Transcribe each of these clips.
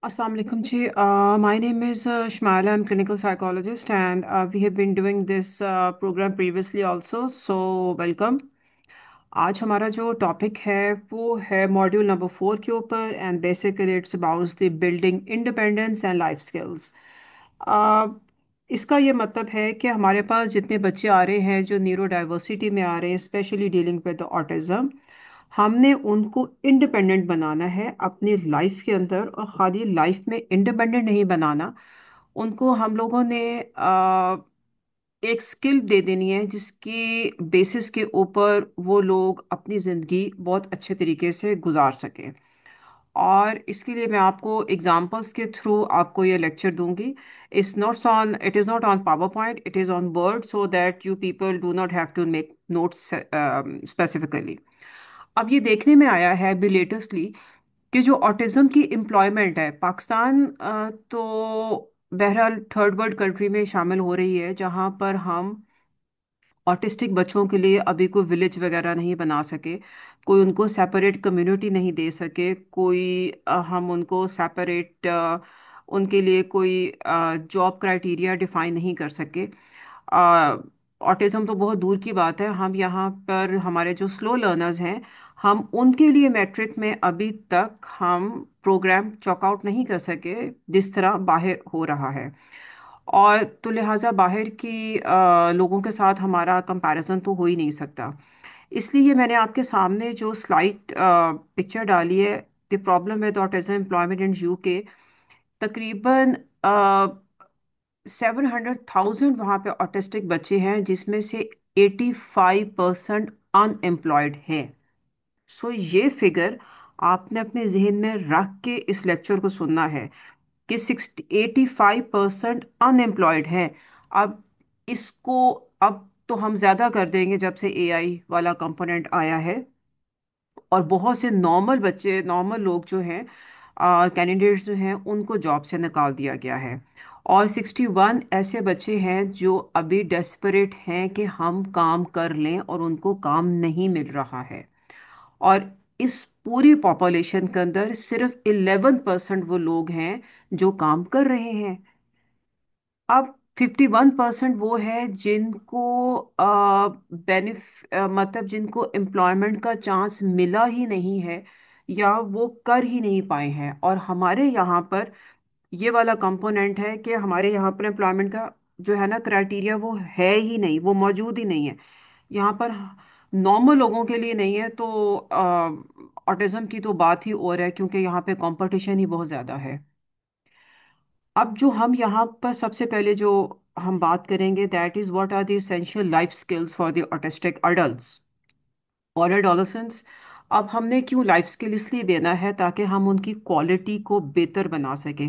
Assalamu alaikum ji. My name is Shmaila. I'm clinical psychologist and we have been doing this program previously also. So welcome. आज हमारा जो topic है वो है module number 4 के ऊपर and basically it's about the building independence and life skills. इसका ये मतलब है कि हमारे पास जितने बच्चे आ रहे हैं जो न्यूरो डाइवर्सिटी में आ रहे हैं स्पेशली डीलिंग विद ऑटिज्म, हमने उनको इंडिपेंडेंट बनाना है अपनी लाइफ के अंदर। और खाली लाइफ में इंडिपेंडेंट नहीं बनाना, उनको हम लोगों ने एक स्किल दे देनी है जिसकी बेसिस के ऊपर वो लोग अपनी ज़िंदगी बहुत अच्छे तरीके से गुजार सकें। और इसके लिए मैं आपको एग्जांपल्स के थ्रू आपको ये लेक्चर दूंगी। It is not on power point, it is on Word so that you people do not have to make notes specifically. अब ये देखने में आया है अभी लेटेस्टली कि जो ऑटिज्म की एम्प्लॉयमेंट है पाकिस्तान, तो बहरहाल थर्ड वर्ल्ड कंट्री में शामिल हो रही है जहाँ पर हम ऑटिस्टिक बच्चों के लिए अभी कोई विलेज वगैरह नहीं बना सके, कोई उनको सेपरेट कम्युनिटी नहीं दे सके, कोई हम उनको सेपरेट उनके लिए कोई जॉब क्राइटेरिया डिफाइन नहीं कर सके। ऑटिज्म तो बहुत दूर की बात है, हम यहाँ पर हमारे जो स्लो लर्नर्स हैं हम उनके लिए मैट्रिक में अभी तक हम प्रोग्राम चॉक आउट नहीं कर सके जिस तरह बाहर हो रहा है। और तो लिहाजा बाहर की लोगों के साथ हमारा कंपैरिजन तो हो ही नहीं सकता। इसलिए मैंने आपके सामने जो स्लाइड पिक्चर डाली है, the problem with autism employment in UK, तकरीबन 700,000 वहाँ पे ऑटिस्टिक बच्चे हैं जिसमें से 85% अनएम्प्लॉयड हैं। सो ये फिगर आपने अपने जहन में रख के इस लेक्चर को सुनना है कि 85% अनएम्प्लॉयड हैं। अब इसको अब तो हम ज़्यादा कर देंगे जब से एआई वाला कंपोनेंट आया है, और बहुत से नॉर्मल बच्चे, नॉर्मल लोग जो हैं, कैंडिडेट्स जो हैं, उनको जॉब से निकाल दिया गया है। और 61 ऐसे बच्चे हैं जो अभी डेस्परेट हैं कि हम काम कर लें और उनको काम नहीं मिल रहा है। और इस पूरी पॉपुलेशन के अंदर सिर्फ 11% वो लोग हैं जो काम कर रहे हैं। अब 51% वो है जिनको मतलब जिनको एम्प्लॉयमेंट का चांस मिला ही नहीं है या वो कर ही नहीं पाए हैं। और हमारे यहाँ पर ये वाला कंपोनेंट है कि हमारे यहाँ पर एम्प्लॉयमेंट का जो है ना क्राइटेरिया, वो है ही नहीं, वो मौजूद ही नहीं है यहाँ पर। नॉर्मल लोगों के लिए नहीं है तो ऑटिज्म की तो बात ही और है, क्योंकि यहाँ पे कंपटीशन ही बहुत ज़्यादा है। अब जो हम यहाँ पर सबसे पहले जो हम बात करेंगे, that is what are the essential life skills for the autistic adults और एडोलेसेंट्स। अब हमने क्यों लाइफ स्किल इसलिए देना है ताकि हम उनकी क्वालिटी को बेहतर बना सकें।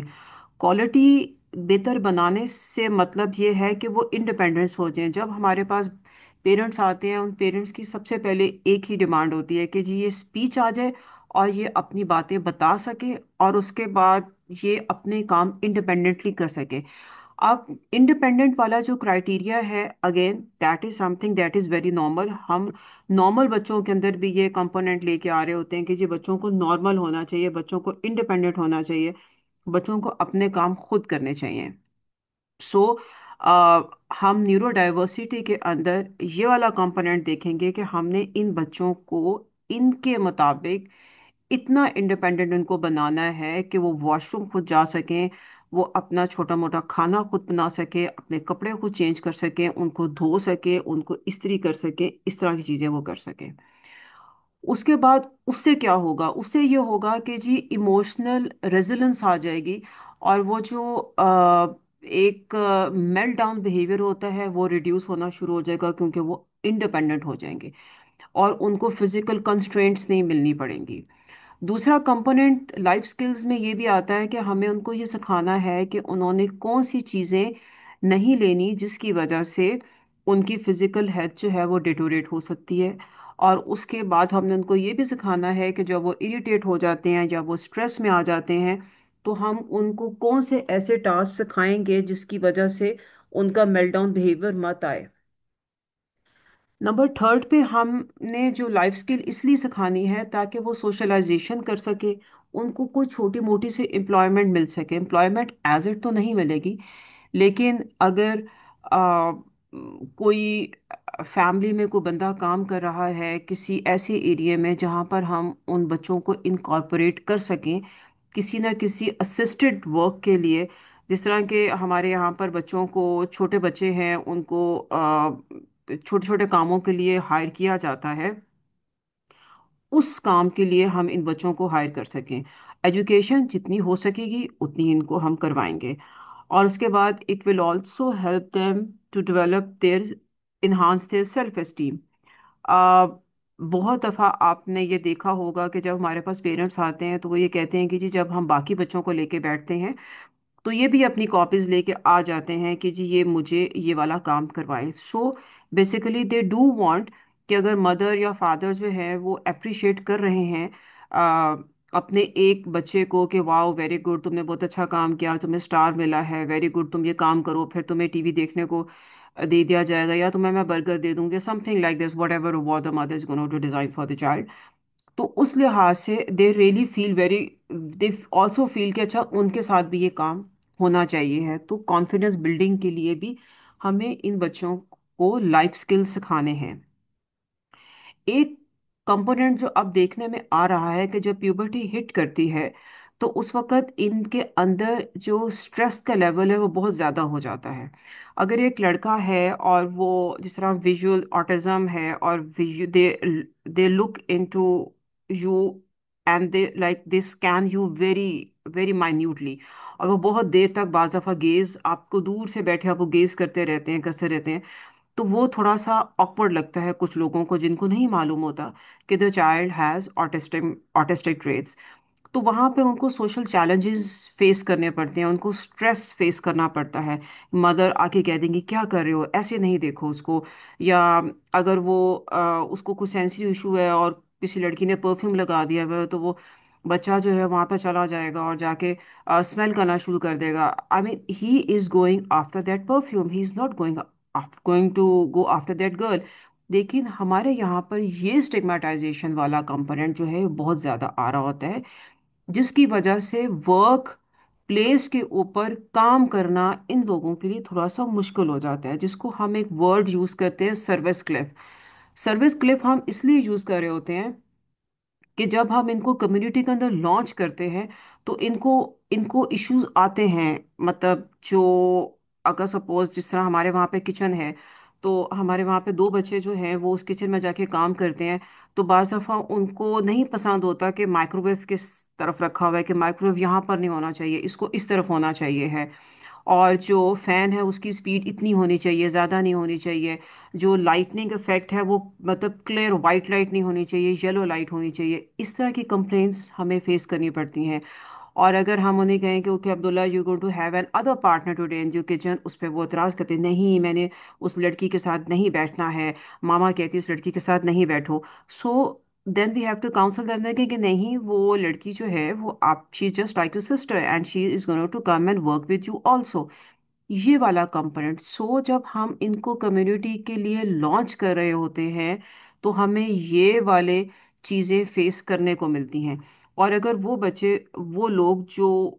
क्वालिटी बेहतर बनाने से मतलब ये है कि वो इंडिपेंडेंस हो जाएं। जब हमारे पास पेरेंट्स आते हैं, उन पेरेंट्स की सबसे पहले एक ही डिमांड होती है कि जी ये स्पीच आ जाए और ये अपनी बातें बता सके और उसके बाद ये अपने काम इंडिपेंडेंटली कर सके। अब इंडिपेंडेंट वाला जो क्राइटेरिया है, again that is something that is very normal. हम नॉर्मल बच्चों के अंदर भी ये कंपोनेंट लेके आ रहे होते हैं कि जी बच्चों को नॉर्मल होना चाहिए, बच्चों को इंडिपेंडेंट होना चाहिए, बच्चों को अपने काम खुद करने चाहिए। सो हम न्यूरो डाइवर्सिटी के अंदर ये वाला कंपोनेंट देखेंगे कि हमने इन बच्चों को इनके मुताबिक इतना इंडिपेंडेंट उनको बनाना है कि वो वॉशरूम खुद जा सकें, वो अपना छोटा मोटा खाना खुद बना सके, अपने कपड़े खुद चेंज कर सकें, उनको धो सके, उनको इस्त्री कर सके, इस तरह की चीज़ें वो कर सकें। उसके बाद उससे क्या होगा, उससे ये होगा कि जी इमोशनल रेजिलेंस आ जाएगी। और वो जो एक मेल्ट डाउन बिहेवियर होता है वो रिड्यूस होना शुरू हो जाएगा, क्योंकि वो इंडिपेंडेंट हो जाएंगे और उनको फिजिकल कंस्ट्रेंट्स नहीं मिलनी पड़ेंगी। दूसरा कंपोनेंट लाइफ स्किल्स में ये भी आता है कि हमें उनको ये सिखाना है कि उन्होंने कौन सी चीज़ें नहीं लेनी जिसकी वजह से उनकी फिजिकल हेल्थ जो है वो डिटोरेट हो सकती है। और उसके बाद हमने उनको ये भी सिखाना है कि जब वो इरिटेट हो जाते हैं या वो स्ट्रेस में आ जाते हैं तो हम उनको कौन से ऐसे टास्क सिखाएंगे जिसकी वजह से उनका मेल्टडाउन बिहेवियर मत आए। नंबर थर्ड पे हमने जो लाइफ स्किल इसलिए सिखानी है ताकि वो सोशलाइजेशन कर सके, उनको कोई छोटी मोटी सी एम्प्लॉयमेंट मिल सके। एम्प्लॉयमेंट एज इट तो नहीं मिलेगी, लेकिन अगर कोई फैमिली में कोई बंदा काम कर रहा है किसी ऐसे एरिया में जहाँ पर हम उन बच्चों को इनकॉर्पोरेट कर सकें किसी ना किसी असिस्टेड वर्क के लिए। जिस तरह के हमारे यहाँ पर बच्चों को, छोटे बच्चे हैं उनको छोटे छोटे कामों के लिए हायर किया जाता है, उस काम के लिए हम इन बच्चों को हायर कर सकें। एजुकेशन जितनी हो सकेगी उतनी इनको हम करवाएंगे। और उसके बाद it will also help them to develop their, enhance their self esteem. आ, बहुत दफ़ा आपने ये देखा होगा कि जब हमारे पास पेरेंट्स आते हैं तो वो ये कहते हैं कि जी जब हम बाकी बच्चों को लेके बैठते हैं तो ये भी अपनी कॉपीज लेके आ जाते हैं कि जी ये मुझे ये वाला काम करवाएं। So basically they do want कि अगर मदर या फादर जो है वो अप्रिशिएट कर रहे हैं आ, अपने एक बच्चे को कि वाओ वेरी गुड, तुमने बहुत अच्छा काम किया, तुम्हें स्टार मिला है, वेरी गुड, तुम ये काम करो फिर तुम्हें टीवी देखने को दे दिया जाएगा, या तुम्हें मैं बर्गर दे दूंगी, something like this, whatever the mother is going to design for the child. तो उस लिहाज से they really feel very, they also feel कि अच्छा उनके साथ भी ये काम होना चाहिए है। तो कॉन्फिडेंस बिल्डिंग के लिए भी हमें इन बच्चों को लाइफ स्किल्स सिखाने हैं। एक कंपोनेंट जो अब देखने में आ रहा है कि जब प्यूबर्टी हिट करती है तो उस वक़्त इनके अंदर जो स्ट्रेस का लेवल है वो बहुत ज़्यादा हो जाता है। अगर एक लड़का है और वो जिस तरह विजुअल ऑटिज्म है और they they look into you and they like they scan you very very minutely, और वो बहुत देर तक बाज दफ़ा गेज आपको दूर से बैठे आपको गेज करते रहते हैं, करते रहते हैं, तो वो थोड़ा सा ऑकवर्ड लगता है कुछ लोगों को जिनको नहीं मालूम होता कि the child has autistic autistic traits. तो वहाँ पर उनको सोशल चैलेंजेस फेस करने पड़ते हैं, उनको स्ट्रेस फेस करना पड़ता है। मदर आके कह देंगी क्या कर रहे हो, ऐसे नहीं देखो उसको। या अगर वो उसको कुछ सेंसिटिव इशू है और किसी लड़की ने परफ्यूम लगा दिया हुआ है तो वो बच्चा जो है वहाँ पर चला जाएगा और जाके स्मेल करना शुरू कर देगा। I mean he is going after that perfume, he is not going to go after that girl. लेकिन हमारे यहाँ पर ये स्टिग्मेटाइजेशन वाला कंपोनेंट जो है बहुत ज़्यादा आ रहा होता है, जिसकी वजह से वर्क प्लेस के ऊपर काम करना इन लोगों के लिए थोड़ा सा मुश्किल हो जाता है, जिसको हम एक वर्ड यूज़ करते हैं सर्विस क्लिफ। सर्विस क्लिफ हम इसलिए यूज़ कर रहे होते हैं कि जब हम इनको कम्युनिटी के अंदर लॉन्च करते हैं तो इनको इनको इश्यूज आते हैं। मतलब जो, अगर सपोज जिस तरह हमारे वहाँ पे किचन है तो हमारे वहाँ पे दो बच्चे जो हैं वो उस किचन में जाके काम करते हैं, तो बाज़ दफ़ा उनको नहीं पसंद होता कि माइक्रोवेव किस तरफ रखा हुआ है, कि माइक्रोवेव यहाँ पर नहीं होना चाहिए, इसको इस तरफ होना चाहिए है। और जो फ़ैन है उसकी स्पीड इतनी होनी चाहिए, ज़्यादा नहीं होनी चाहिए। जो लाइटनिंग इफेक्ट है वो मतलब क्लियर वाइट लाइट नहीं होनी चाहिए, येलो लाइट होनी चाहिए। इस तरह की कंप्लेंट्स हमें फेस करनी पड़ती हैं। और अगर हम उन्हें कहें कि okay Abdullah you going to have another partner today in your kitchen, उस पर वो इतराज़ करते हैं नहीं मैंने उस लड़की के साथ नहीं बैठना है, मामा कहती है उस लड़की के साथ नहीं बैठो। So then we have to counsel them कि नहीं वो लड़की जो है वो आप, she is just like your sister and she is going to come and work with you also. ये वाला कंपोनेंट, सो जब हम इनको कम्युनिटी के लिए लॉन्च कर रहे होते हैं तो हमें ये वाले चीज़ें फेस करने को मिलती हैं। और अगर वो बच्चे, वो लोग जो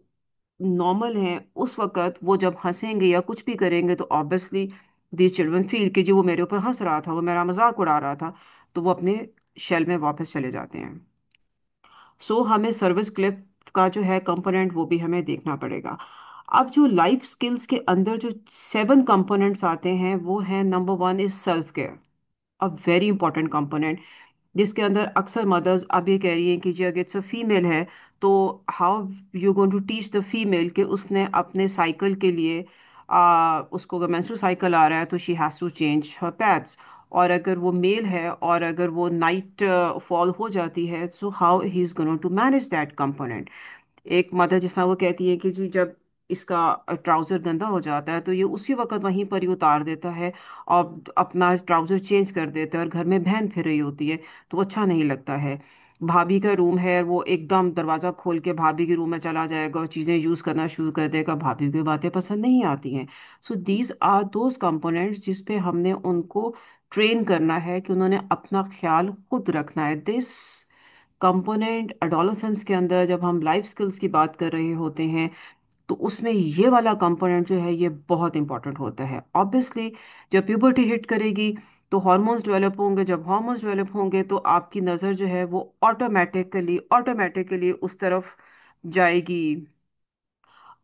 नॉर्मल हैं उस वक़्त वो जब हंसेंगे या कुछ भी करेंगे तो ऑब्वियसली दीज चिल्ड्रन फील कि जी वो मेरे ऊपर हंस रहा था, वो मेरा मजाक उड़ा रहा था, तो वो अपने शेल में वापस चले जाते हैं। सो हमें सर्विस क्लिप का जो है कंपोनेंट वो भी हमें देखना पड़ेगा। अब जो लाइफ स्किल्स के अंदर जो 7 कंपोनेंट्स आते हैं वो है, number 1 is self care, a very important component, जिसके अंदर अक्सर मदर्स अब ये कह रही हैं कि जी अगर इट्स अ फीमेल है तो how you going to teach the female कि उसने अपने साइकिल के लिए उसको अगर मेंस्ट्रुअल साइकिल आ रहा है तो she has to change her pads. और अगर वो मेल है और अगर वो नाइट फॉल हो जाती है so how he is going to manage that component. एक मदर जैसा वो कहती है कि जी जब इसका ट्राउज़र गंदा हो जाता है तो ये उसी वक्त वहीं पर ही उतार देता है और अपना ट्राउज़र चेंज कर देता है और घर में बहन फिर रही होती है, तो अच्छा नहीं लगता है। भाभी का रूम है, वो एकदम दरवाज़ा खोल के भाभी के रूम में चला जाएगा और चीज़ें यूज़ करना शुरू कर देगा, भाभी को ये बातें पसंद नहीं आती हैं। So these are those components जिस पे हमने उनको ट्रेन करना है कि उन्होंने अपना ख्याल खुद रखना है। दिस कंपोनेंट एडोलसेंस के अंदर जब हम लाइफ स्किल्स की बात कर रहे होते हैं, तो उसमें ये वाला कंपोनेंट जो है ये बहुत इंपॉर्टेंट होता है। ऑब्वियसली जब प्यूबर्टी हिट करेगी तो हॉर्मोन्स डेवलप होंगे, जब हॉर्मोन्स डेवलप होंगे तो आपकी नज़र जो है वो ऑटोमेटिकली ऑटोमेटिकली उस तरफ जाएगी,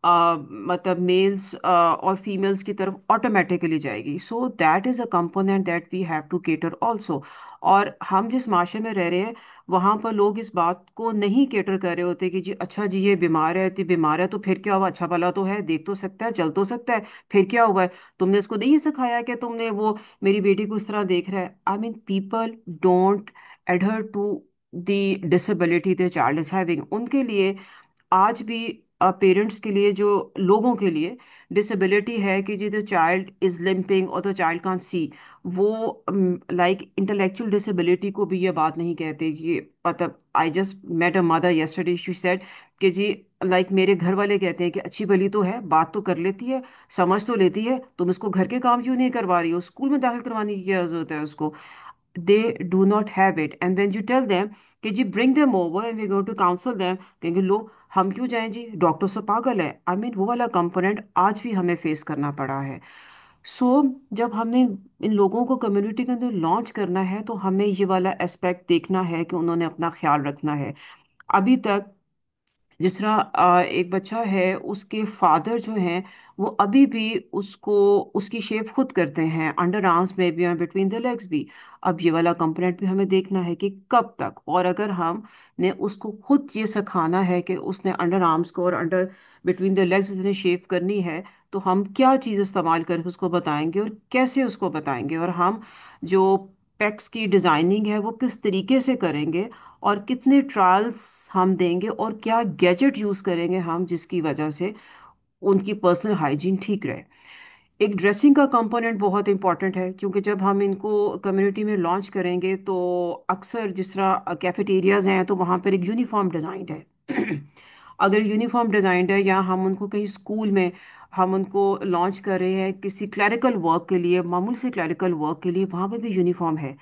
मतलब मेल्स और फीमेल्स की तरफ ऑटोमेटिकली जाएगी। So that is a component that we have to cater also. और हम जिस माशरे में रह रहे हैं वहाँ पर लोग इस बात को नहीं केटर कर रहे होते कि जी अच्छा जी ये बीमार है तो फिर क्या हुआ, अच्छा भला तो है, देख तो सकता है, चल तो सकता है, फिर क्या हुआ है, तुमने इसको नहीं सिखाया कि तुमने वो मेरी बेटी को इस तरह देख रहा है। I mean people don't adhere to the disability the child is having. उनके लिए आज भी पेरेंट्स के लिए, जो लोगों के लिए डिसेबिलिटी है कि जी द चाइल्ड इज लिम्पिंग और द चाइल्ड कांट सी, वो लाइक इंटेलेक्चुअल डिसेबिलिटी को भी ये बात नहीं कहते कि मतलब I just met a mother yesterday, she said कि जी लाइक मेरे घर वाले कहते हैं कि अच्छी भली तो है, बात तो कर लेती है, समझ तो लेती है, तुम इसको घर के काम क्यों नहीं करवा रही हो, स्कूल में दाखिल करवाने की क्या जरूरत है उसको। they do not have it, and when you tell them कि जी bring them over and we're going to counsel them, कहेंगे लो हम क्यों जाएं जी, डॉक्टर से पागल है। आई मीन वो वाला कंपोनेंट आज भी हमें फेस करना पड़ा है। सो जब हमने इन लोगों को कम्युनिटी के अंदर लॉन्च करना है तो हमें ये वाला एस्पेक्ट देखना है कि उन्होंने अपना ख्याल रखना है। अभी तक जिस तरह एक बच्चा है उसके फादर जो हैं वो अभी भी उसको उसकी शेव खुद करते हैं, अंडर आर्म्स में भी और बिटवीन द लेग्स भी। अब ये वाला कंपोनेंट भी हमें देखना है कि कब तक, और अगर हम ने उसको खुद ये सिखाना है कि उसने अंडर आर्म्स को और अंडर बिटवीन द लेग्स उसने शेव करनी है, तो हम क्या चीज़ इस्तेमाल करके उसको बताएंगे और कैसे उसको बताएंगे, और हम जो पेक्स की डिज़ाइनिंग है वो किस तरीके से करेंगे, और कितने ट्रायल्स हम देंगे, और क्या गैजेट यूज़ करेंगे हम जिसकी वजह से उनकी पर्सनल हाइजीन ठीक रहे। एक ड्रेसिंग का कंपोनेंट बहुत इंपॉर्टेंट है, क्योंकि जब हम इनको कम्युनिटी में लॉन्च करेंगे तो अक्सर जिस तरह कैफेटेरियाज हैं तो वहाँ पर एक यूनिफॉर्म डिज़ाइन है। अगर यूनिफॉर्म डिज़ाइन है, या हम उनको कहीं स्कूल में हम उनको लॉन्च कर रहे हैं किसी क्लरिकल वर्क के लिए, मामूल से क्लरिकल वर्क के लिए, वहाँ पर भी यूनिफॉर्म है।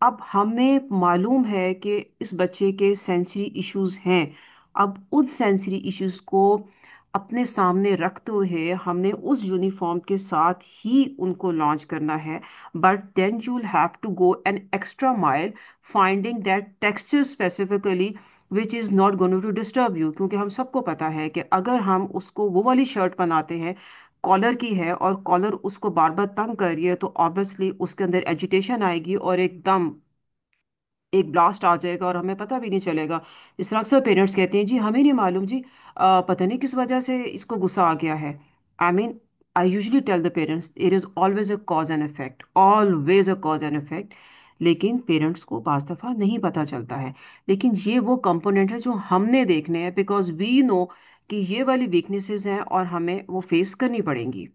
अब हमें मालूम है कि इस बच्चे के सेंसरी इश्यूज हैं। अब उन सेंसरी इश्यूज को अपने सामने रखते हुए हमने उस यूनिफॉर्म के साथ ही उनको लॉन्च करना है। But then you will have to go an extra mile, finding that texture specifically which is not going to disturb you. क्योंकि हम सबको पता है कि अगर हम उसको वो वाली शर्ट बनाते हैं, कॉलर की है, और कॉलर उसको बार बार तंग कर रही है, तो ऑब्वियसली उसके अंदर एजिटेशन आएगी और एकदम एक ब्लास्ट आ जाएगा और हमें पता भी नहीं चलेगा। जिस तरह अक्सर पेरेंट्स कहते हैं जी हमें नहीं मालूम जी, पता नहीं किस वजह से इसको गुस्सा आ गया है। I mean I usually tell the parents it is always a cause and effect, always a cause and effect. लेकिन पेरेंट्स को बाज दफ़ा नहीं पता चलता है। लेकिन ये वो कंपोनेंट है जो हमने देखने हैं, बिकॉज वी नो कि ये वाली वीकनेसेस हैं और हमें वो फेस करनी पड़ेंगी।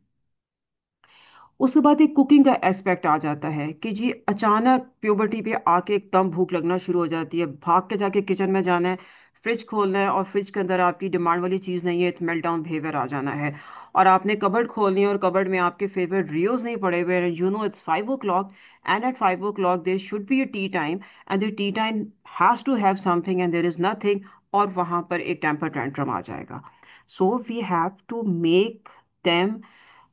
उसके बाद एक कुकिंग का एस्पेक्ट आ जाता है कि जी अचानक प्यूबर्टी पे आके एकदम भूख लगना शुरू हो जाती है, भाग के जाके किचन में जाना है, फ्रिज खोलना है, और फ्रिज के अंदर आपकी डिमांड वाली चीज़ नहीं है, मेल्ट डाउन बिहेवियर आ जाना है। और आपने कबर्ड खोलनी है और कबर्ड में आपके फेवरेट रियोज नहीं पड़े हुए हैं, you know it's 5 o'clock, and at 5 o'clock there should be a tea time, and the tea time has to have something and there is nothing, और वहाँ पर एक टेम्पर टेंट्रम आ जाएगा। So we have to make them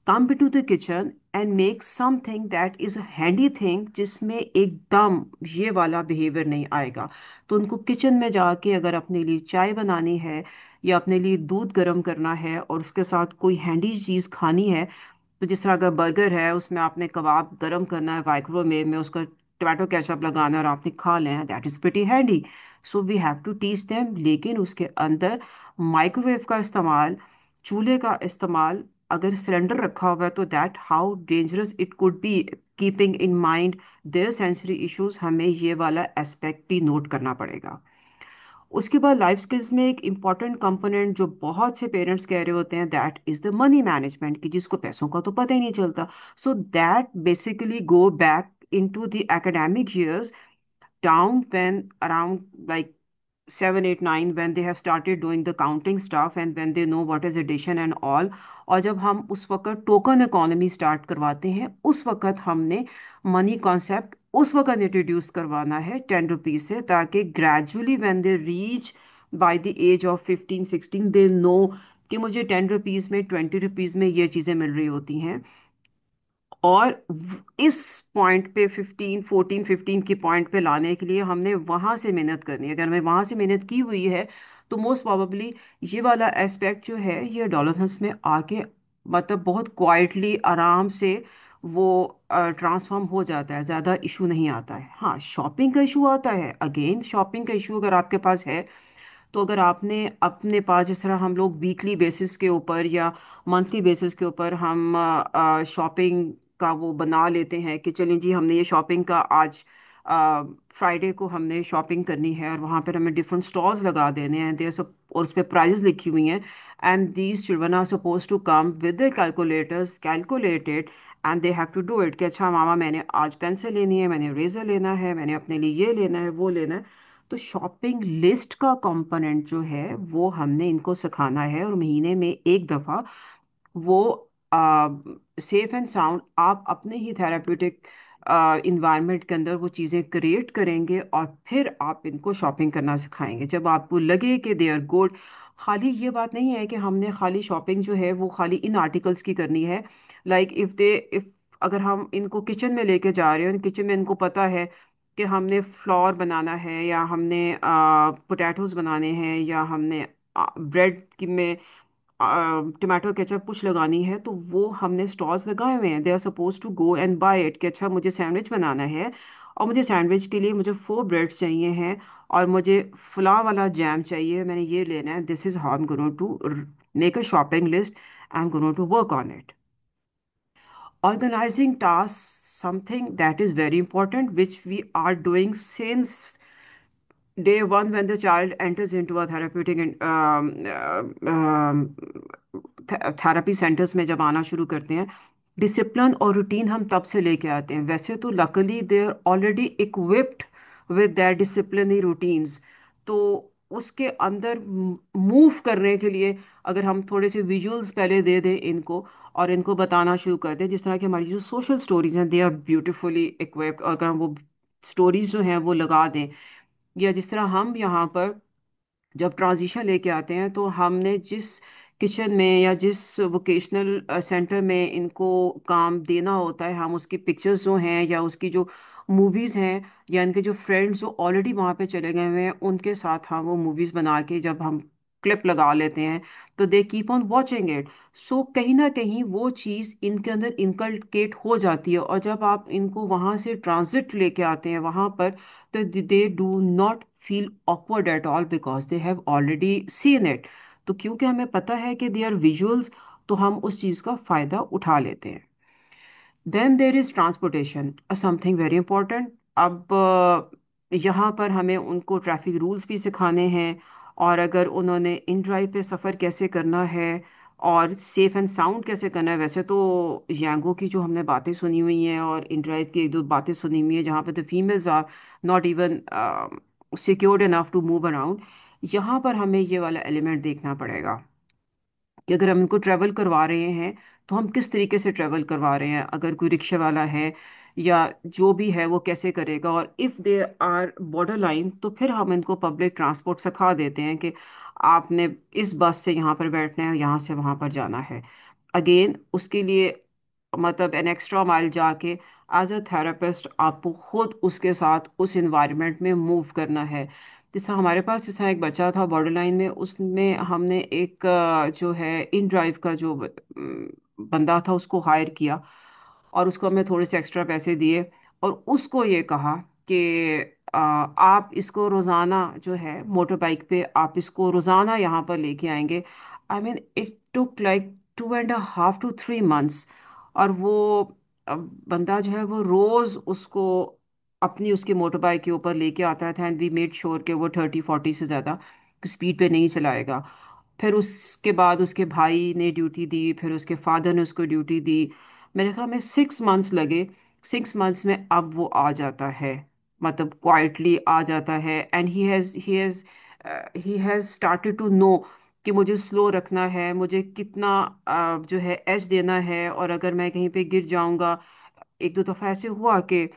come to the kitchen and make something that is a handy thing जिसमें एकदम ये वाला बिहेवियर नहीं आएगा। तो उनको किचन में जाके अगर अपने लिए चाय बनानी है या अपने लिए दूध गर्म करना है और उसके साथ कोई हैंडी चीज़ खानी है, तो जिस तरह अगर बर्गर है उसमें आपने कबाब गर्म करना है माइक्रोवेव में, उसका टमाटो केचप लगाना है और आपने खा लें, that is pretty handy. So we have to teach them, लेकिन उसके अंदर माइक्रोवेव का इस्तेमाल, चूल्हे का इस्तेमाल, अगर सिलेंडर रखा हुआ है तो that how dangerous it could be, keeping in mind their sensory issues, हमें ये वाला एस्पेक्ट भी नोट करना पड़ेगा। उसके बाद लाइफ स्किल्स में एक इम्पॉर्टेंट कंपोनेंट जो बहुत से पेरेंट्स कह रहे होते हैं that is the money management, कि जिसको पैसों का तो पता ही नहीं चलता। So that basically go back into the academic years, down when around like 7 8 9 when they have started doing the counting stuff and when they know what is addition and all. और जब हम उस वक्त token economy start करवाते हैं, उस वक्त हमने मनी कॉन्सेप्ट उस वक्त इंट्रोड्यूस करवाना है 10 रुपीज से, ताकि gradually when they reach by the age of 15 16 they know कि मुझे 10 रुपीज में 20 रुपीज में ये चीज़ें मिल रही होती हैं। और इस पॉइंट पे 15 14 15 की पॉइंट पे लाने के लिए हमने वहां से मेहनत करनी है। अगर हमें वहां से मेहनत की हुई है तो मोस्ट प्रोबेबली ये वाला एस्पेक्ट जो है ये डॉलर्स में आके मतलब बहुत क्वाइटली आराम से वो ट्रांसफॉर्म हो जाता है, ज़्यादा इशू नहीं आता है। हाँ, शॉपिंग का इशू आता है, अगेन शॉपिंग का इशू अगर आपके पास है तो अगर आपने अपने पास, जिस तरह हम लोग वीकली बेसिस के ऊपर या मंथली बेसिस के ऊपर हम शॉपिंग का वो बना लेते हैं कि चलें जी हमने ये शॉपिंग का आज फ्राइडे को हमने शॉपिंग करनी है, और वहाँ पर हमें डिफरेंट स्टॉल्स लगा देने हैं, देर सब और उस पर प्राइजेस लिखी हुई हैं, and these children are suppose to come with the calculators calculated and they have to do it कि अच्छा मामा मैंने आज पेंसिल लेनी है, मैंने रेजर लेना है, मैंने अपने लिए ये लेना है वो लेना है। तो शॉपिंग लिस्ट का कंपोनेंट जो है वो हमने इनको सिखाना है, और महीने में एक दफ़ा वो सेफ एंड साउंड आप अपने ही थेराप्यूटिक इन्वायरमेंट के अंदर वो चीज़ें क्रिएट करेंगे, और फिर आप इनको शॉपिंग करना सिखाएंगे जब आपको लगे कि दे आर गुड। खाली ये बात नहीं है कि हमने खाली शॉपिंग जो है वो खाली इन आर्टिकल्स की करनी है। लाइक इफ़ अगर हम इनको किचन में लेके जा रहे हैं, किचन में इनको पता है कि हमने फ्लोर बनाना है या हमने पोटैटोज बनाने हैं या हमने ब्रेड की में टमाटो केचप कुछ लगानी है, तो वो हमने स्टॉल्स लगाए हुए हैं, they are suppose to go and buy it कि अच्छा मुझे सैंडविच बनाना है और मुझे सैंडविच के लिए मुझे 4 ब्रेड्स चाहिए हैं और मुझे फला वाला जैम चाहिए, मैंने ये लेना है, this is how I am going to make a shopping list, I am going to work on it. Organizing tasks, something that is very important, which we are doing since day one when the child enters into a therapeutic therapy centres में जब आना शुरू करते हैं। Discipline और routine हम तब से लेके आते हैं, वैसे तो luckily they are already equipped with that disciplinary routines. तो उसके अंदर मूव करने के लिए अगर हम थोड़े से विजुअल्स पहले दे दें इनको और इनको बताना शुरू कर दें, जिस तरह की हमारी जो सोशल स्टोरीज हैं दे आर ब्यूटिफुली इक्विप्ड, और अगर हम वो स्टोरीज जो हैं वो लगा दें, या जिस तरह हम यहाँ पर जब ट्रांजिशन लेके आते हैं तो हमने जिस किचन में या जिस वोकेशनल सेंटर में इनको काम देना होता है, हम उसकी पिक्चर्स जो हैं या उसकी जो मूवीज़ हैं या इनके जो फ्रेंड्स जो ऑलरेडी वहाँ पे चले गए हुए हैं उनके साथ हम वो मूवीज़ बना के जब हम क्लिप लगा लेते हैं तो they keep on watching it. So कहीं ना कहीं वो चीज़ इनके अंदर इनकलकेट हो जाती है, और जब आप इनको वहाँ से ट्रांजिट लेके आते हैं वहाँ पर, तो दे do not feel awkward at all because they have already seen it। तो क्योंकि हमें पता है कि दे आर विजुअल्स, तो हम उस चीज़ का फ़ायदा उठा लेते हैं। Then there is transportation, something very important. अब यहाँ पर हमें उनको ट्रैफिक रूल्स भी सिखाने हैं, और अगर उन्होंने इन ड्राइव पे सफ़र कैसे करना है और सेफ एंड साउंड कैसे करना है। वैसे तो यांगो की जो हमने बातें सुनी हुई हैं और इन ड्राइव की एक दो बातें सुनी हुई हैं जहाँ पे the females are not even secured enough to move around, यहाँ पर हमें ये वाला एलिमेंट देखना पड़ेगा कि अगर हम इनको ट्रैवल करवा रहे हैं तो हम किस तरीके से ट्रैवल करवा रहे हैं। अगर कोई रिक्शे वाला है या जो भी है वो कैसे करेगा, और if they are borderline तो फिर हम इनको पब्लिक ट्रांसपोर्ट सिखा देते हैं कि आपने इस बस से यहाँ पर बैठना है और यहाँ से वहाँ पर जाना है। अगेन उसके लिए मतलब एन एक्स्ट्रा माइल जाके एज अ थेरेपिस्ट आपको खुद उसके साथ उस इन्वायरमेंट में मूव करना है। जैसा हमारे पास जैसा एक बच्चा था बॉर्डर लाइन में, उसमें हमने एक जो है इन ड्राइव का जो बंदा था उसको हायर किया, और उसको हमने थोड़े से एक्स्ट्रा पैसे दिए और उसको ये कहा कि आप इसको रोज़ाना जो है मोटर बाइक पे आप इसको रोज़ाना यहाँ पर लेके आएंगे। I mean it took like 2.5 to 3 months। और वो बंदा जो है वो रोज़ उसको अपनी उसकी मोटर बाइक के ऊपर लेके आता था, एंड वी मेड श्योर कि वो 30 40 से ज़्यादा स्पीड पे नहीं चलाएगा। फिर उसके बाद उसके भाई ने ड्यूटी दी, फिर उसके फादर ने उसको ड्यूटी दी। मेरे ख्याल में 6 मंथ्स लगे। 6 मंथ्स में अब वो आ जाता है, मतलब क्वाइटली आ जाता है, and he has he has started to know कि मुझे स्लो रखना है, मुझे कितना जो है एज देना है। और अगर मैं कहीं पे गिर जाऊंगा, एक दो दफ़ा ऐसे हुआ कि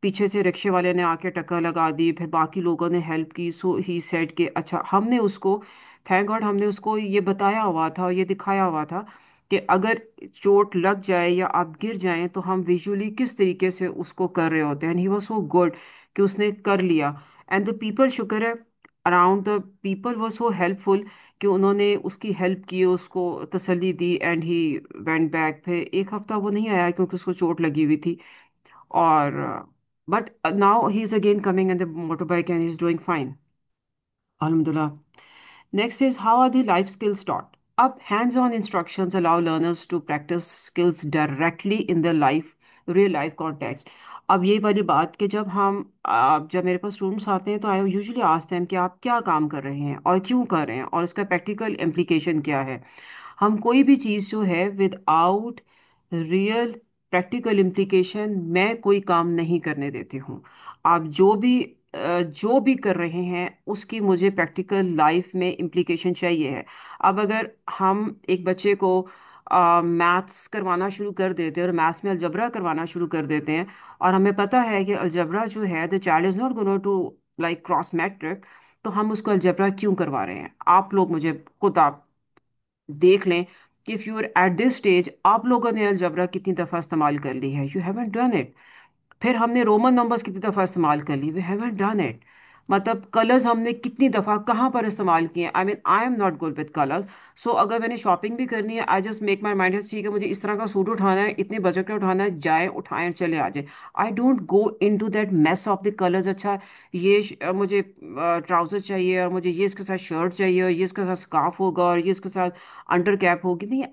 पीछे से रिक्शे वाले ने आके टक्कर लगा दी, फिर बाकी लोगों ने हेल्प की। सो ही सेड कि अच्छा, हमने उसको, थैंक गॉड, हमने उसको ये बताया हुआ था और ये दिखाया हुआ था कि अगर चोट लग जाए या आप गिर जाएं तो हम विजुअली किस तरीके से उसको कर रहे होते हैं। And he was so good कि उसने कर लिया। एंड द पीपल, शुक्र है, around the people were so helpful कि उन्होंने उसकी हेल्प की, उसको तसल्ली दी। And he went back. फिर एक हफ्ता वो नहीं आया क्योंकि उसको चोट लगी हुई थी। और but now he is again coming in the motor bike and he is doing fine, alhamdulillah. Next is, how are the life skills taught? Up, hands-on instructions allow learners to practice skills directly in their life, real life context. अब ये वाली बात कि जब मेरे पास students आते हैं तो आई यूजुअली आस्क देम कि आप क्या काम कर रहे हैं और क्यों कर रहे हैं और उसका प्रैक्टिकल इम्प्लीकेशन क्या है। हम कोई भी चीज़ जो है विदाउट रियल प्रैक्टिकल इम्प्लीकेशन मैं कोई काम नहीं करने देती हूँ। आप जो भी कर रहे हैं उसकी मुझे प्रैक्टिकल लाइफ में इम्प्लीकेशन चाहिए है। अब अगर हम एक बच्चे को मैथ्स करवाना शुरू कर देते हैं और मैथ्स में अलजबरा करवाना शुरू कर देते हैं, और हमें पता है कि अलजबरा जो है, the child is not going to like cross matric, तो हम उसको अलजबरा क्यों करवा रहे हैं? आप लोग मुझे खुद आप देख लें कि if you are at this stage, आप लोगों ने अलजबरा कितनी दफ़ा इस्तेमाल कर ली है? You haven't done it. फिर हमने रोमन नंबर्स कितनी दफ़ा इस्तेमाल कर ली? We haven't done it. मतलब कलर्स हमने कितनी दफ़ा कहाँ पर इस्तेमाल किए? I mean, I am not good with colours. So अगर मैंने शॉपिंग भी करनी है, I just make my mind, ठीक है मुझे इस तरह का सूट उठाना है, इतने बजट का उठाना है, जाए उठाएं और चले आ जाए। I don't go into that mess of the colours. अच्छा, मुझे ट्राउज़र चाहिए और मुझे ये इसके साथ शर्ट चाहिए और ये इसके साथ स्कार्फ होगा और ये इसके साथ अंडर कैप होगी। नहीं,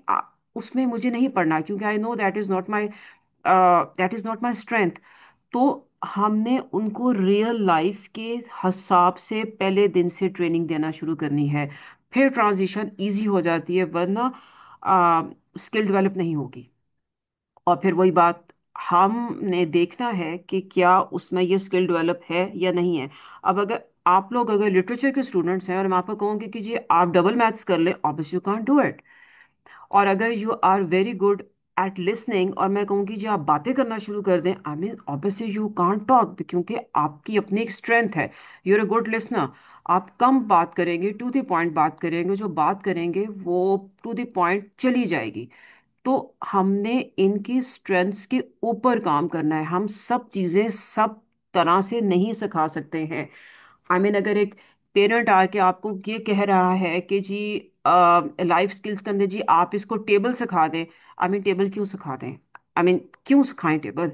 उसमें मुझे नहीं पढ़ना, क्योंकि I know that is not my strength. तो हमने उनको रियल लाइफ के हिसाब से पहले दिन से ट्रेनिंग देना शुरू करनी है। फिर ट्रांजिशन इजी हो जाती है, वरना स्किल डेवलप नहीं होगी। और फिर वही बात, हमने देखना है कि क्या उसमें ये स्किल डेवलप है या नहीं है। अब अगर आप लोग अगर लिटरेचर के स्टूडेंट्स हैं और मैं आपको कहूँगी कि जी आप डबल मैथ्स कर ले, obviously you can't do it. और अगर you are very good at listening और मैं कहूँगी जी आप बातें करना शुरू कर दें, I mean obviously you can't talk, क्योंकि आपकी अपनी एक स्ट्रेंथ है, you are a good listener. आप कम बात करेंगे, टू द पॉइंट बात करेंगे, जो बात करेंगे वो टू द पॉइंट चली जाएगी। तो हमने इनकी स्ट्रेंथ्स के ऊपर काम करना है। हम सब चीज़ें सब तरह से नहीं सिखा सकते हैं। आई मीन, अगर एक पेरेंट आके आपको ये कह रहा है कि जी लाइफ स्किल्स के अंदर जी आप इसको टेबल सिखा दें, आई मीन टेबल क्यों सिखा दें? आई मीन क्यों सिखाएं टेबल?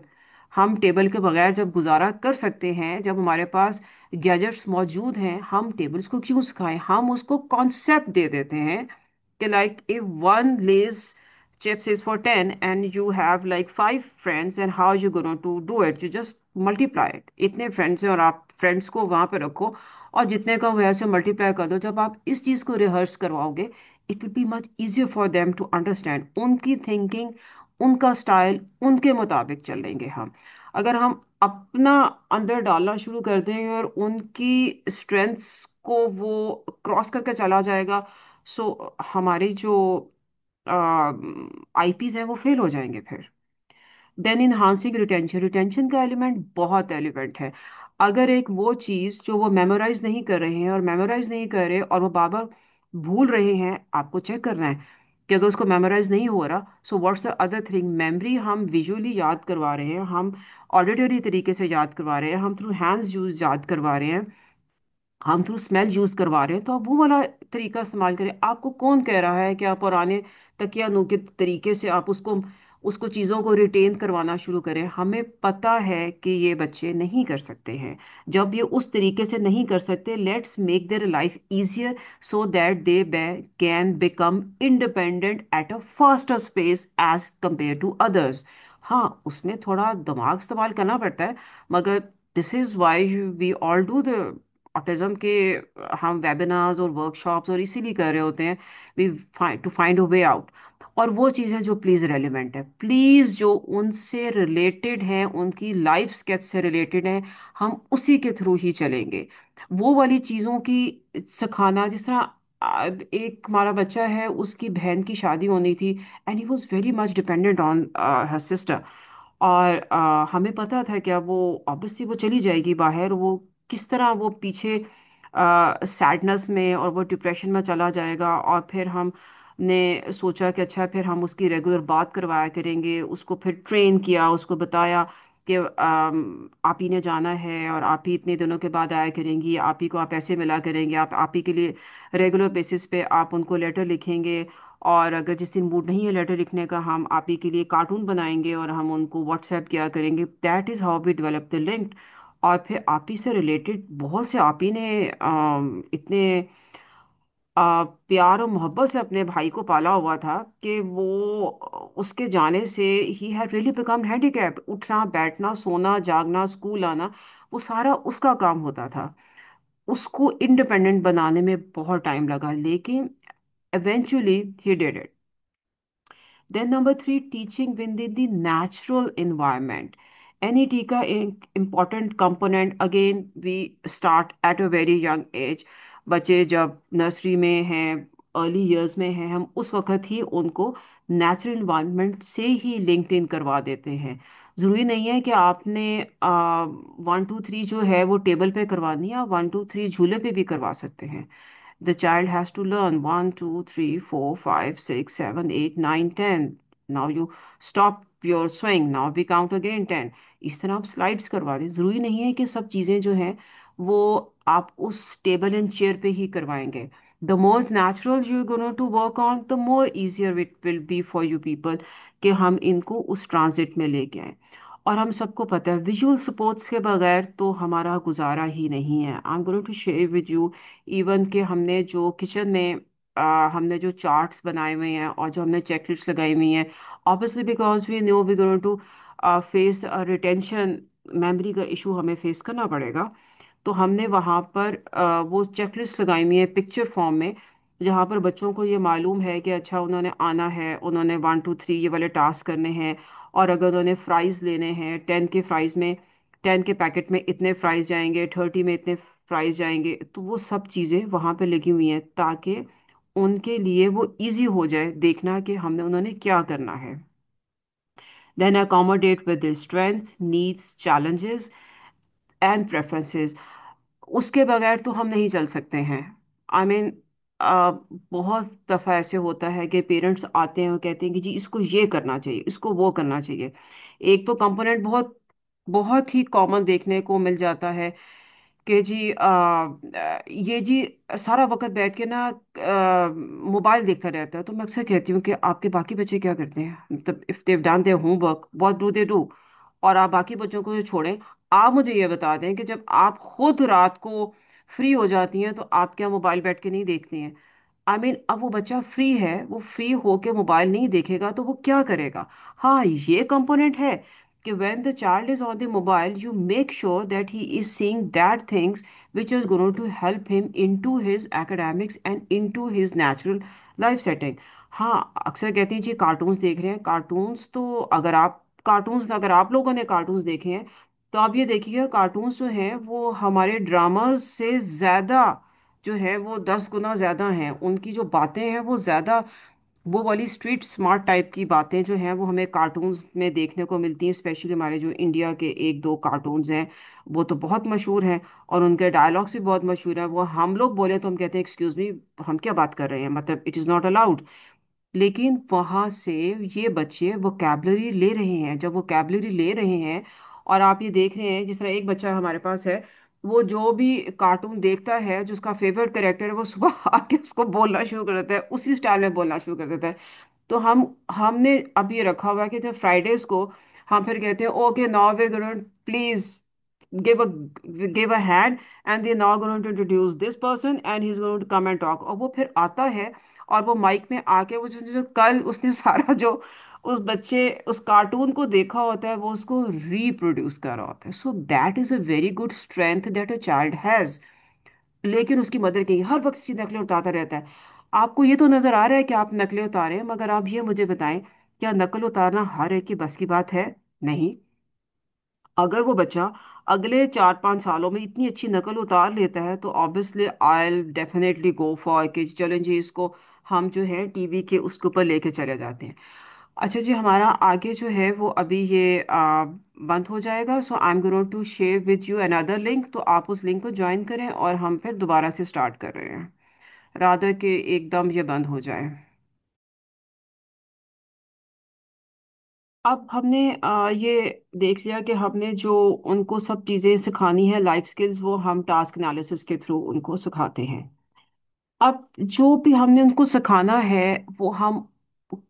हम टेबल के बगैर जब गुजारा कर सकते हैं, जब हमारे पास गैजेट्स मौजूद हैं, हम टेबल्स को क्यों सिखाएं? हम उसको कॉन्सेप्ट दे देते हैं कि like if one lays chips is for 10 and you have like 5 friends, and how you going to do it? You just multiply it. इतने फ्रेंड्स हैं और आप फ्रेंड्स को वहां पे रखो और जितने का वैसे मल्टीप्लाई कर दो। जब आप इस चीज को रिहर्स करवाओगे, it will be much easier for them to understand. उनकी थिंकिंग, उनका स्टाइल, उनके मुताबिक चलेंगे हम। अगर हम अपना अंदर डालना शुरू कर दें और उनकी स्ट्रेंथ्स को वो क्रॉस करके चला जाएगा, सो हमारी जो आईपीज हैं वो फेल हो जाएंगे फिर। देन इन्हांसिंग रिटेंशन, रिटेंशन का एलिमेंट बहुत एलिमेंट है। अगर एक वो चीज़ जो वो मेमोराइज नहीं कर रहे हैं और मेमोराइज नहीं कर रहे और वो बार बार भूल रहे हैं, आपको चेक करना है कि अगर उसको मेमोराइज नहीं हो रहा, so what's the other thing? Memory हम विजुअली याद करवा रहे हैं, हम ऑडिटरी तरीके से याद करवा रहे हैं, हम थ्रू हैंड्स यूज याद करवा रहे हैं, हम थ्रू स्मेल यूज करवा रहे हैं। तो आप वो वाला तरीका इस्तेमाल करें। आपको कौन कह रहा है कि आप पुराने तकियानू के तरीके से आप उसको उसको चीज़ों को रिटेन करवाना शुरू करें? हमें पता है कि ये बच्चे नहीं कर सकते हैं। जब ये उस तरीके से नहीं कर सकते, let's make their life easier so that they can become independent at a faster space as compare to others. हाँ, उसमें थोड़ा दिमाग इस्तेमाल करना पड़ता है, मगर this is why we all do the autism के हम वेबिनार्स और वर्कशॉप्स और इसीलिए कर रहे होते हैं, we to find a way out. और वो चीज़ें जो प्लीज़ रेलिवेंट है, प्लीज़ जो उनसे रिलेटेड हैं, उनकी लाइफ स्केच से रिलेटेड हैं, हम उसी के थ्रू ही चलेंगे। वो वाली चीज़ों की सिखाना, जिस तरह एक हमारा बच्चा है, उसकी बहन की शादी होनी थी, and he was very much dependent on her sister. और हमें पता था कि अब वो ऑब्वियसली वो चली जाएगी बाहर, वो किस तरह वो पीछे सैडनेस में और वो डिप्रेशन में चला जाएगा। और फिर हम ने सोचा कि अच्छा, फिर हम उसकी रेगुलर बात करवाया करेंगे, उसको फिर ट्रेन किया, उसको बताया कि आप ही ने जाना है और आप ही इतने दिनों के बाद आया करेंगी, आप ही को आप ऐसे मिला करेंगे, आप ही के लिए रेगुलर बेसिस पे आप उनको लेटर लिखेंगे। और अगर जिस दिन मूड नहीं है लेटर लिखने का, हम आप ही के लिए कार्टून बनाएंगे और हम उनको व्हाट्सएप किया करेंगे। That is how we develop the link. और फिर आप ही से रिलेटेड बहुत से आप ही ने इतने प्यार और मोहब्बत से अपने भाई को पाला हुआ था कि वो उसके जाने से he had really become handicapped. उठना बैठना सोना जागना स्कूल आना, वो सारा उसका काम होता था। उसको इंडिपेंडेंट बनाने में बहुत टाइम लगा, लेकिन eventually he did it. Then number three, teaching within the natural environment. NET का एक important component, again we start at a very young age. बच्चे जब नर्सरी में हैं, अर्ली इयर्स में हैं, हम उस वक्त ही उनको नेचुरल इन्वायरमेंट से ही लिंक्ड इन करवा देते हैं। ज़रूरी नहीं है कि आपने 1 2 3 जो है वो टेबल पे करवानी है, आप 1 2 3 झूले पे भी करवा सकते हैं। The child has to learn 1 2 3 4 5 6 7 8 9 10. Now you stop your swing. Now we count again 10. इस तरह आप स्लाइड्स करवा दें। ज़रूरी नहीं है कि सब चीज़ें जो हैं वो आप उस टेबल एंड चेयर पे ही करवाएंगे। The more natural you going to work on, the more easier it will be for you people कि हम इनको उस ट्रांजिट में लेके आए। और हम सबको पता है विजुअल सपोर्ट्स के बगैर तो हमारा गुजारा ही नहीं है। I am going to share with you even कि हमने जो किचन में हमने जो चार्ट्स बनाए हुए हैं और जो हमने चेकलिस्ट लगाई हुई हैं, obviously because we know we going to face retention, memory का इशू हमें फेस करना पड़ेगा। तो हमने वहाँ पर वो चेकलिस्ट लगाई हुई है पिक्चर फॉर्म में, जहाँ पर बच्चों को ये मालूम है कि अच्छा उन्होंने आना है, उन्होंने 1 2 3 ये वाले टास्क करने हैं। और अगर उन्होंने फ्राइज़ लेने हैं, 10 के फ्राइज़ में 10 के पैकेट में इतने फ्राइज़ जाएंगे, 30 में इतने फ्राइज़ जाएंगे, तो वो सब चीज़ें वहाँ पे लगी हुई हैं ताकि उनके लिए वो इजी हो जाए देखना कि हमने उन्होंने क्या करना है। Then accommodate with strengths needs challenges and preferences. उसके बगैर तो हम नहीं चल सकते हैं। आई मीन बहुत दफ़ा ऐसे होता है कि पेरेंट्स आते हैं और कहते हैं कि जी इसको ये करना चाहिए, इसको वो करना चाहिए। एक तो कंपोनेंट बहुत बहुत ही कॉमन देखने को मिल जाता है कि जी ये जी सारा वक्त बैठ के ना मोबाइल देखता रहता है। तो मैं अक्सर कहती हूँ कि आपके बाकी बच्चे क्या करते हैं, मतलब if they've done their homework what do they do. और आप बाकी बच्चों को जो छोड़ें, आप मुझे ये बता दें कि जब आप खुद रात को फ्री हो जाती हैं तो आप क्या मोबाइल बैठ के नहीं देखती हैं? आई मीन अब वो बच्चा फ्री है, वो फ्री होके मोबाइल नहीं देखेगा तो वो क्या करेगा? हाँ, ये कंपोनेंट है कि when the child is on the mobile you make sure that he is seeing that things which is going to help him into his academics and into his natural life setting। हाँ, अक्सर कहते हैं जी cartoons देख रहे हैं, cartoons तो अगर आप लोगों ने कार्टून्स देखे हैं तो आप ये देखिएगा कार्टून्स जो हैं वो हमारे ड्रामाज से ज़्यादा जो है वो 10 गुना ज़्यादा हैं। उनकी जो बातें हैं वो ज़्यादा, वो वाली स्ट्रीट स्मार्ट टाइप की बातें जो हैं वो हमें कार्टून्स में देखने को मिलती हैं। स्पेशली हमारे जो इंडिया के एक दो कार्टून्स हैं वो तो बहुत मशहूर हैं और उनके डायलॉग्स भी बहुत मशहूर हैं। वो हम लोग बोले तो हम कहते हैं एक्सक्यूज़ मी, हम क्या बात कर रहे हैं, मतलब इट इज़ नॉट अलाउड। लेकिन वहां से ये बच्चे वोकैबलरी ले रहे हैं। जब वोकैबलरी ले रहे हैं और आप ये देख रहे हैं, जिस तरह एक बच्चा हमारे पास है, वो जो भी कार्टून देखता है जो उसका फेवरेट कैरेक्टर है वो सुबह आके उसको बोलना शुरू कर देता है, उसी स्टाइल में बोलना शुरू कर देता है। तो हमने अब ये रखा हुआ है कि जब फ्राइडेज को हम फिर कहते हैं okay now we going please give a give a hand and we are now going to introduce this person and he's going to come and talk। और वो फिर आता है और वो माइक में आके वो जो कल उसने सारा जो उस बच्चे उस कार्टून को देखा होता है वो उसको रिप्रोड्यूस कर रहा होता है। So that is a very good strength that a child has. लेकिन उसकी मदर की हर वक्त इसकी नकलें उतारता रहता है। आपको ये तो नजर आ रहा है कि आप नकलें उतारे हैं, मगर आप ये मुझे बताएं, क्या नकल उतारना हर एक की बस की बात है? नहीं। अगर वो बच्चा अगले 4-5 सालों में इतनी अच्छी नकल उतार लेता है तो obviously I will definitely go for कि चलें जी, इसको हम जो है टीवी के उसके ऊपर लेके चले जाते हैं। अच्छा जी, हमारा आगे जो है वो अभी ये बंद हो जाएगा। So I am going to share with you another link, तो आप उस लिंक को ज्वाइन करें और हम फिर दोबारा से स्टार्ट कर रहे हैं, रादर के एकदम ये बंद हो जाए। अब हमने ये देख लिया कि हमने जो उनको सब चीज़ें सिखानी है, लाइफ स्किल्स, वो हम टास्क एनालिसिस के थ्रू उनको सिखाते हैं। अब जो भी हमने उनको सिखाना है वो हम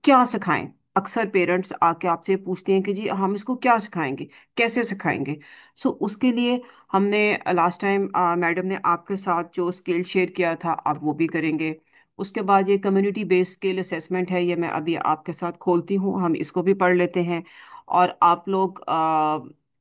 क्या सिखाएं? अक्सर पेरेंट्स आके आपसे पूछते हैं कि जी हम इसको क्या सिखाएंगे, कैसे सिखाएंगे। सो उसके लिए हमने लास्ट टाइम मैडम ने आपके साथ जो स्किल शेयर किया था, आप वो भी करेंगे। उसके बाद ये कम्युनिटी बेस्ड स्किल असेसमेंट है, ये मैं अभी आपके साथ खोलती हूँ, हम इसको भी पढ़ लेते हैं। और आप लोग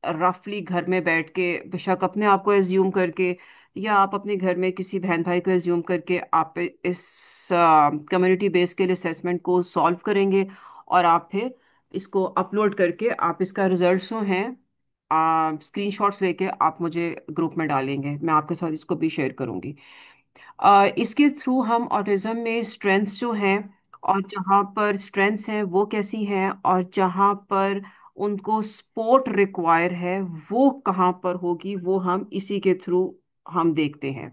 रफली घर में बैठ के, बेशक अपने आप को एज्यूम करके या आप अपने घर में किसी बहन भाई को एज्यूम करके, आप इस कम्युनिटी बेस्ड स्किल असेसमेंट को सॉल्व करेंगे। और आप फिर इसको अपलोड करके आप इसका रिजल्ट जो हैं स्क्रीनशॉट्स लेके आप मुझे ग्रुप में डालेंगे, मैं आपके साथ इसको भी शेयर करूंगी। इसके थ्रू हम ऑटिज्म में स्ट्रेंथ्स जो हैं, और जहाँ पर स्ट्रेंथ्स हैं वो कैसी हैं, और जहाँ पर उनको सपोर्ट रिक्वायर है वो कहाँ पर होगी, वो हम इसी के थ्रू हम देखते हैं।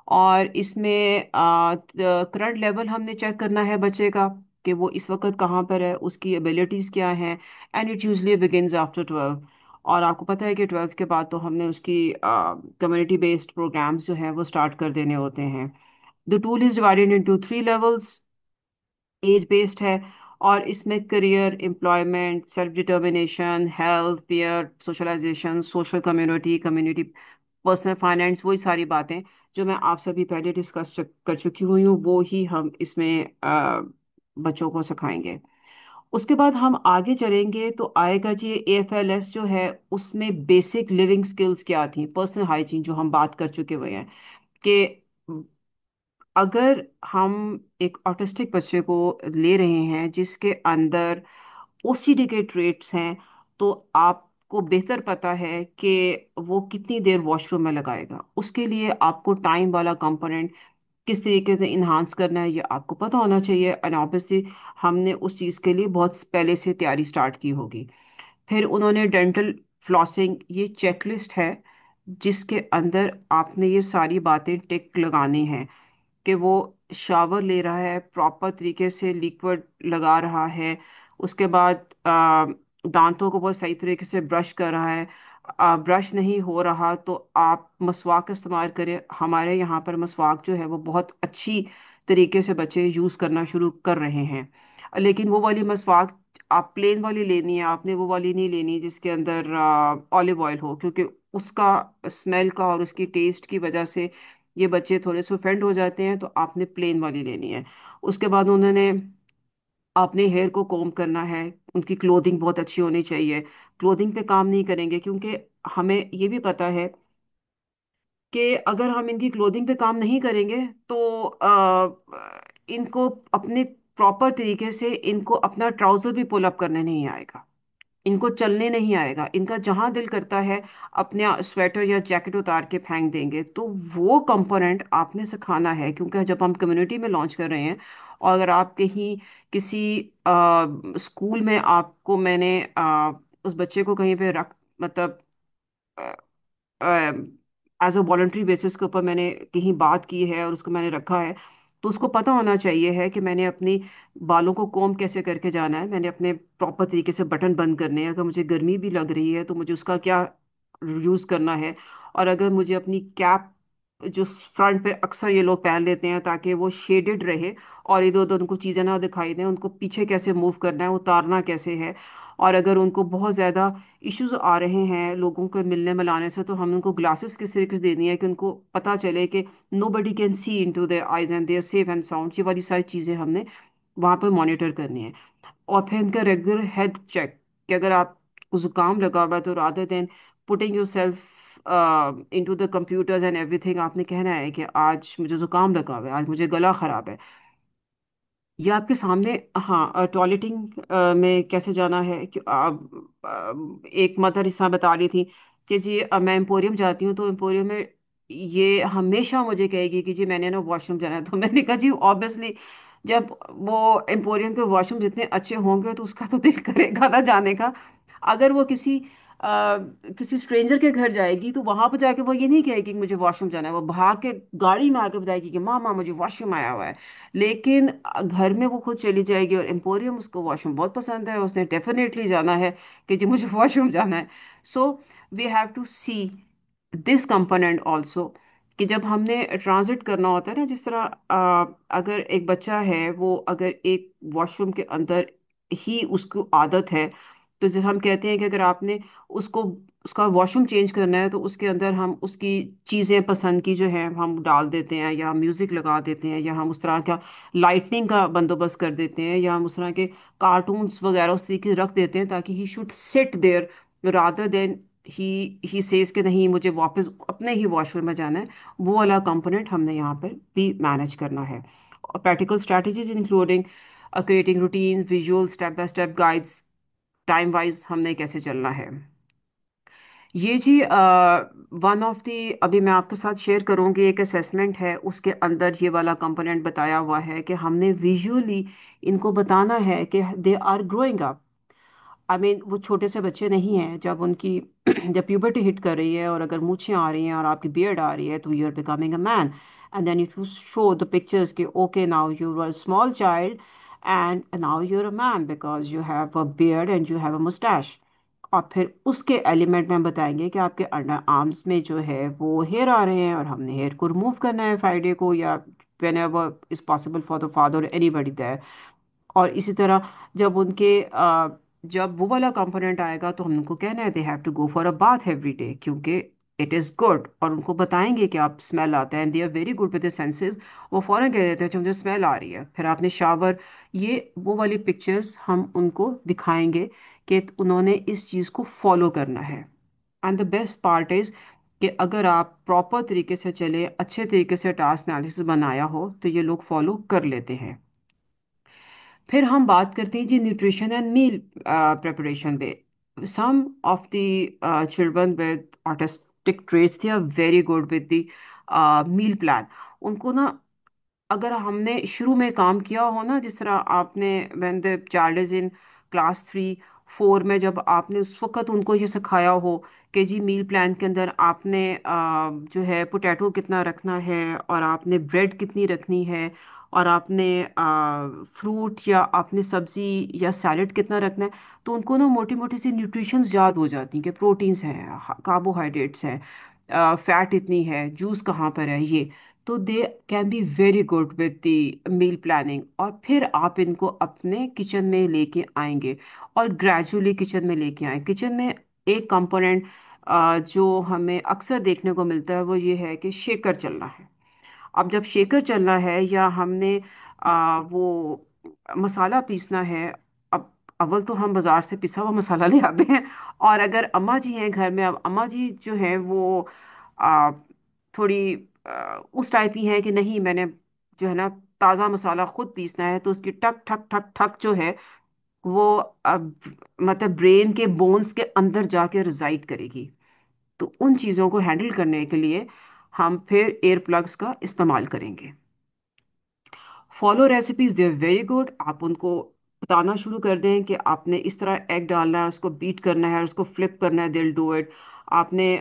और इसमें करंट लेवल हमने चेक करना है बच्चे का, कि वो इस वक्त कहाँ पर है, उसकी एबिलिटीज़ क्या हैं। And it usually begins after 12। और आपको पता है कि 12th के बाद तो हमने उसकी कम्युनिटी बेस्ड प्रोग्राम्स जो हैं वो स्टार्ट कर देने होते हैं। The tool is divided into 3 levels, age based है। और इसमें career, employment, self determination, health, peer socialisation, social community, community, personal finance, वही सारी बातें जो मैं आपसे अभी पहले डिस्कस कर चुकी हुई हूँ, वो ही हम इसमें बच्चों को सिखाएंगे। उसके बाद हम आगे चलेंगे तो आएगा जी AFLS जो है, उसमें बेसिक लिविंग स्किल्स क्या थी, पर्सनल हाइजीन जो हम बात कर चुके हुए हैं। कि अगर हम एक ऑटिस्टिक बच्चे को ले रहे हैं जिसके अंदर OCD के ट्रेट्स हैं, तो आपको बेहतर पता है कि वो कितनी देर वॉशरूम में लगाएगा। उसके लिए आपको टाइम वाला कंपोनेंट किस तरीके से इन्हांस करना है ये आपको पता होना चाहिए। एंड ऑब्वियसली हमने उस चीज़ के लिए बहुत पहले से तैयारी स्टार्ट की होगी। फिर उन्होंने डेंटल फ्लॉसिंग, ये चेकलिस्ट है जिसके अंदर आपने ये सारी बातें टिक लगानी हैं, कि वो शावर ले रहा है, प्रॉपर तरीके से लिक्विड लगा रहा है, उसके बाद दांतों को बहुत सही तरीके से ब्रश कर रहा है। ब्रश नहीं हो रहा तो आप मसवाक का इस्तेमाल करें। हमारे यहाँ पर मसवाक जो है वो बहुत अच्छी तरीके से बच्चे यूज़ करना शुरू कर रहे हैं। लेकिन वो वाली मसवाक आप प्लेन वाली लेनी है, आपने वो वाली नहीं लेनी जिसके अंदर ऑलिव ऑयल हो, क्योंकि उसका स्मेल का और उसकी टेस्ट की वजह से ये बच्चे थोड़े से ऑफेंड हो जाते हैं। तो आपने प्लेन वाली लेनी है। उसके बाद उन्होंने अपने हेयर को कोम करना है, उनकी क्लोथिंग बहुत अच्छी होनी चाहिए। क्लोथिंग पे काम नहीं करेंगे क्योंकि हमें ये भी पता है कि अगर हम इनकी क्लोथिंग पे काम नहीं करेंगे तो इनको अपने प्रॉपर तरीके से इनको अपना ट्राउजर भी पुल अप करने नहीं आएगा, इनको चलने नहीं आएगा, इनका जहां दिल करता है अपने स्वेटर या जैकेट उतार के फेंक देंगे। तो वो कंपोनेंट आपने सिखाना है, क्योंकि जब हम कम्युनिटी में लॉन्च कर रहे हैं, और अगर आप कहीं किसी स्कूल में आपको मैंने उस बच्चे को कहीं पे रख, मतलब एज अ वॉलंटरी बेसिस के ऊपर मैंने कहीं बात की है और उसको मैंने रखा है, तो उसको पता होना चाहिए है कि मैंने अपनी बालों को कोम कैसे करके जाना है, मैंने अपने प्रॉपर तरीके से बटन बंद करने हैं, अगर मुझे गर्मी भी लग रही है तो मुझे उसका क्या यूज़ करना है। और अगर मुझे अपनी कैप जो फ्रंट पे अक्सर ये लोग पहन लेते हैं ताकि वो शेडेड रहे और इधर उधर उनको चीज़ें ना दिखाई दें, उनको पीछे कैसे मूव करना है, उतारना कैसे है। और अगर उनको बहुत ज़्यादा इश्यूज आ रहे हैं लोगों के मिलने मिलाने से, तो हम उनको ग्लासेस किस तरीके से देनी है कि उनको पता चले कि nobody can see into their eyes and they're safe and sound. ये वाली सारी चीज़ें हमने वहाँ पर मॉनिटर करनी है। और फिर इनका रेगुलर हेल्थ चेक, कि अगर आपको जुकाम लगा हुआ है तो rather than putting your self into the computers and everything, आपने कहना है कि आज मुझे जुकाम लगा हुआ है, आज मुझे गला खराब है, ये आपके सामने। हाँ, टॉयलेटिंग में कैसे जाना है कि एक मदर इस बता रही थी कि जी मैं एम्पोरियम जाती हूँ तो एम्पोरियम में ये हमेशा मुझे कहेगी कि जी मैंने ना वॉशरूम जाना है। तो मैंने कहा जी ऑब्वियसली जब वो एम्पोरियम के वॉशरूम जितने अच्छे होंगे तो उसका तो दिल करेगा ना जाने का। अगर वो किसी स्ट्रेंजर के घर जाएगी तो वहां पर जाके वो ये नहीं कहेगी कि मुझे वॉशरूम जाना है, वो भाग के गाड़ी में आके बताएगी कि मामा मुझे वॉशरूम आया हुआ है। लेकिन घर में वो खुद चली जाएगी और एम्पोरियम उसको वॉशरूम बहुत पसंद है, उसने डेफिनेटली जाना है कि जी मुझे वॉशरूम जाना है। So we have to see this component also कि जब हमने ट्रांजिट करना होता है ना, जिस तरह अगर एक बच्चा है वो अगर एक वॉशरूम के अंदर ही उसको आदत है, तो जैसे हम कहते हैं कि अगर आपने उसको उसका वॉशरूम चेंज करना है तो उसके अंदर हम उसकी चीज़ें पसंद की जो है हम डाल देते हैं, या म्यूज़िक लगा देते हैं, या हम उस तरह का लाइटनिंग का बंदोबस्त कर देते हैं, या हम उस तरह के कार्टून्स वगैरह उस तरीके से रख देते हैं ताकि he should sit there rather than he says कि नहीं मुझे वापस अपने ही वॉशरूम में जाना है। वो वाला कंपोनेंट हमने यहाँ पर भी मैनेज करना है। Practical strategies including creating routine, visual step by step guides, time wise हमने कैसे चलना है। ये जी वन ऑफ दी अभी मैं आपके साथ शेयर करूंगी, एक असेसमेंट है उसके अंदर ये वाला कंपोनेंट बताया हुआ है कि हमने विजुअली इनको बताना है कि they are growing up. I mean वो छोटे से बच्चे नहीं हैं, जब उनकी जब प्यूबर्टी हिट कर रही है और अगर मूछें आ रही हैं और आपकी बियर्ड आ रही है तो you are becoming a man. And then you show the pictures कि okay now you are small child and now you are a man because you have a beard and you have a moustache. और फिर उसके element में बताएंगे कि आपके under arms में जो है वो हेयर आ रहे हैं और हमने हेयर को रिमूव करना है फ्राइडे को, या whenever is possible for the father or anybody there। और इसी तरह जब जब वो वाला कंपोनेंट आएगा तो हम उनको कहना है they have to go for a bath every day, क्योंकि इट इज़ गुड। और उनको बताएंगे कि आप स्मेल आता है and they are very good with the senses, वो फ़ौरन कह देते हैं कि मुझे स्मेल आ रही है, फिर आपने शावर। ये वो वाली पिक्चर्स हम उनको दिखाएंगे कि उन्होंने इस चीज़ को फॉलो करना है। And the best part is कि अगर आप प्रॉपर तरीके से चले, अच्छे तरीके से टास्क एनालिसिस बनाया हो तो ये लोग फॉलो कर लेते हैं। फिर हम बात करते हैं जी न्यूट्रिशन एंड मील प्रिपरेशन पे। Some of the children with autistic traits they are very good with the meal plan. उनको ना अगर हमने शुरू में काम किया हो ना, जिस तरह आपने when the child is in class 3 4 में जब आपने उस वक्त उनको ये सिखाया हो कि जी मील प्लान के अंदर आपने जो है पोटैटो कितना रखना है और आपने ब्रेड कितनी रखनी है और आपने फ्रूट या आपने सब्जी या सैलेड कितना रखना है, तो उनको ना मोटी मोटी सी न्यूट्रिशंस याद हो जाती हैं कि प्रोटीन्स हैं, कार्बोहाइड्रेट्स हैं, फैट इतनी है, जूस कहाँ पर है ये। तो they can be very good with the meal planning. और फिर आप इनको अपने किचन में लेके आएंगे और ग्रेजुअली किचन में लेके आए। किचन में एक कंपोनेंट जो हमें अक्सर देखने को मिलता है वो ये है कि शेकर चलना है। अब जब शेकर चलना है या हमने वो मसाला पीसना है, अब अव्वल तो हम बाजार से पिसा हुआ मसाला ले आते हैं। और अगर अम्मा जी हैं घर में, अब अम्मा जी जो है वो आ, थोड़ी उस टाइप की है कि नहीं मैंने जो है ना ताज़ा मसाला खुद पीसना है, तो उसकी टक ठक ठक ठक जो है वो अब मतलब ब्रेन के बोन्स के अंदर जाके रिजाइड करेगी। तो उन चीज़ों को हैंडल करने के लिए हम फिर एयर प्लग्स का इस्तेमाल करेंगे। फॉलो रेसिपीज दे वेरी गुड। आप उनको बताना शुरू कर दें कि आपने इस तरह एग डालना है, उसको बीट करना है, उसको फ्लिप करना है, दे विल डू इट। आपने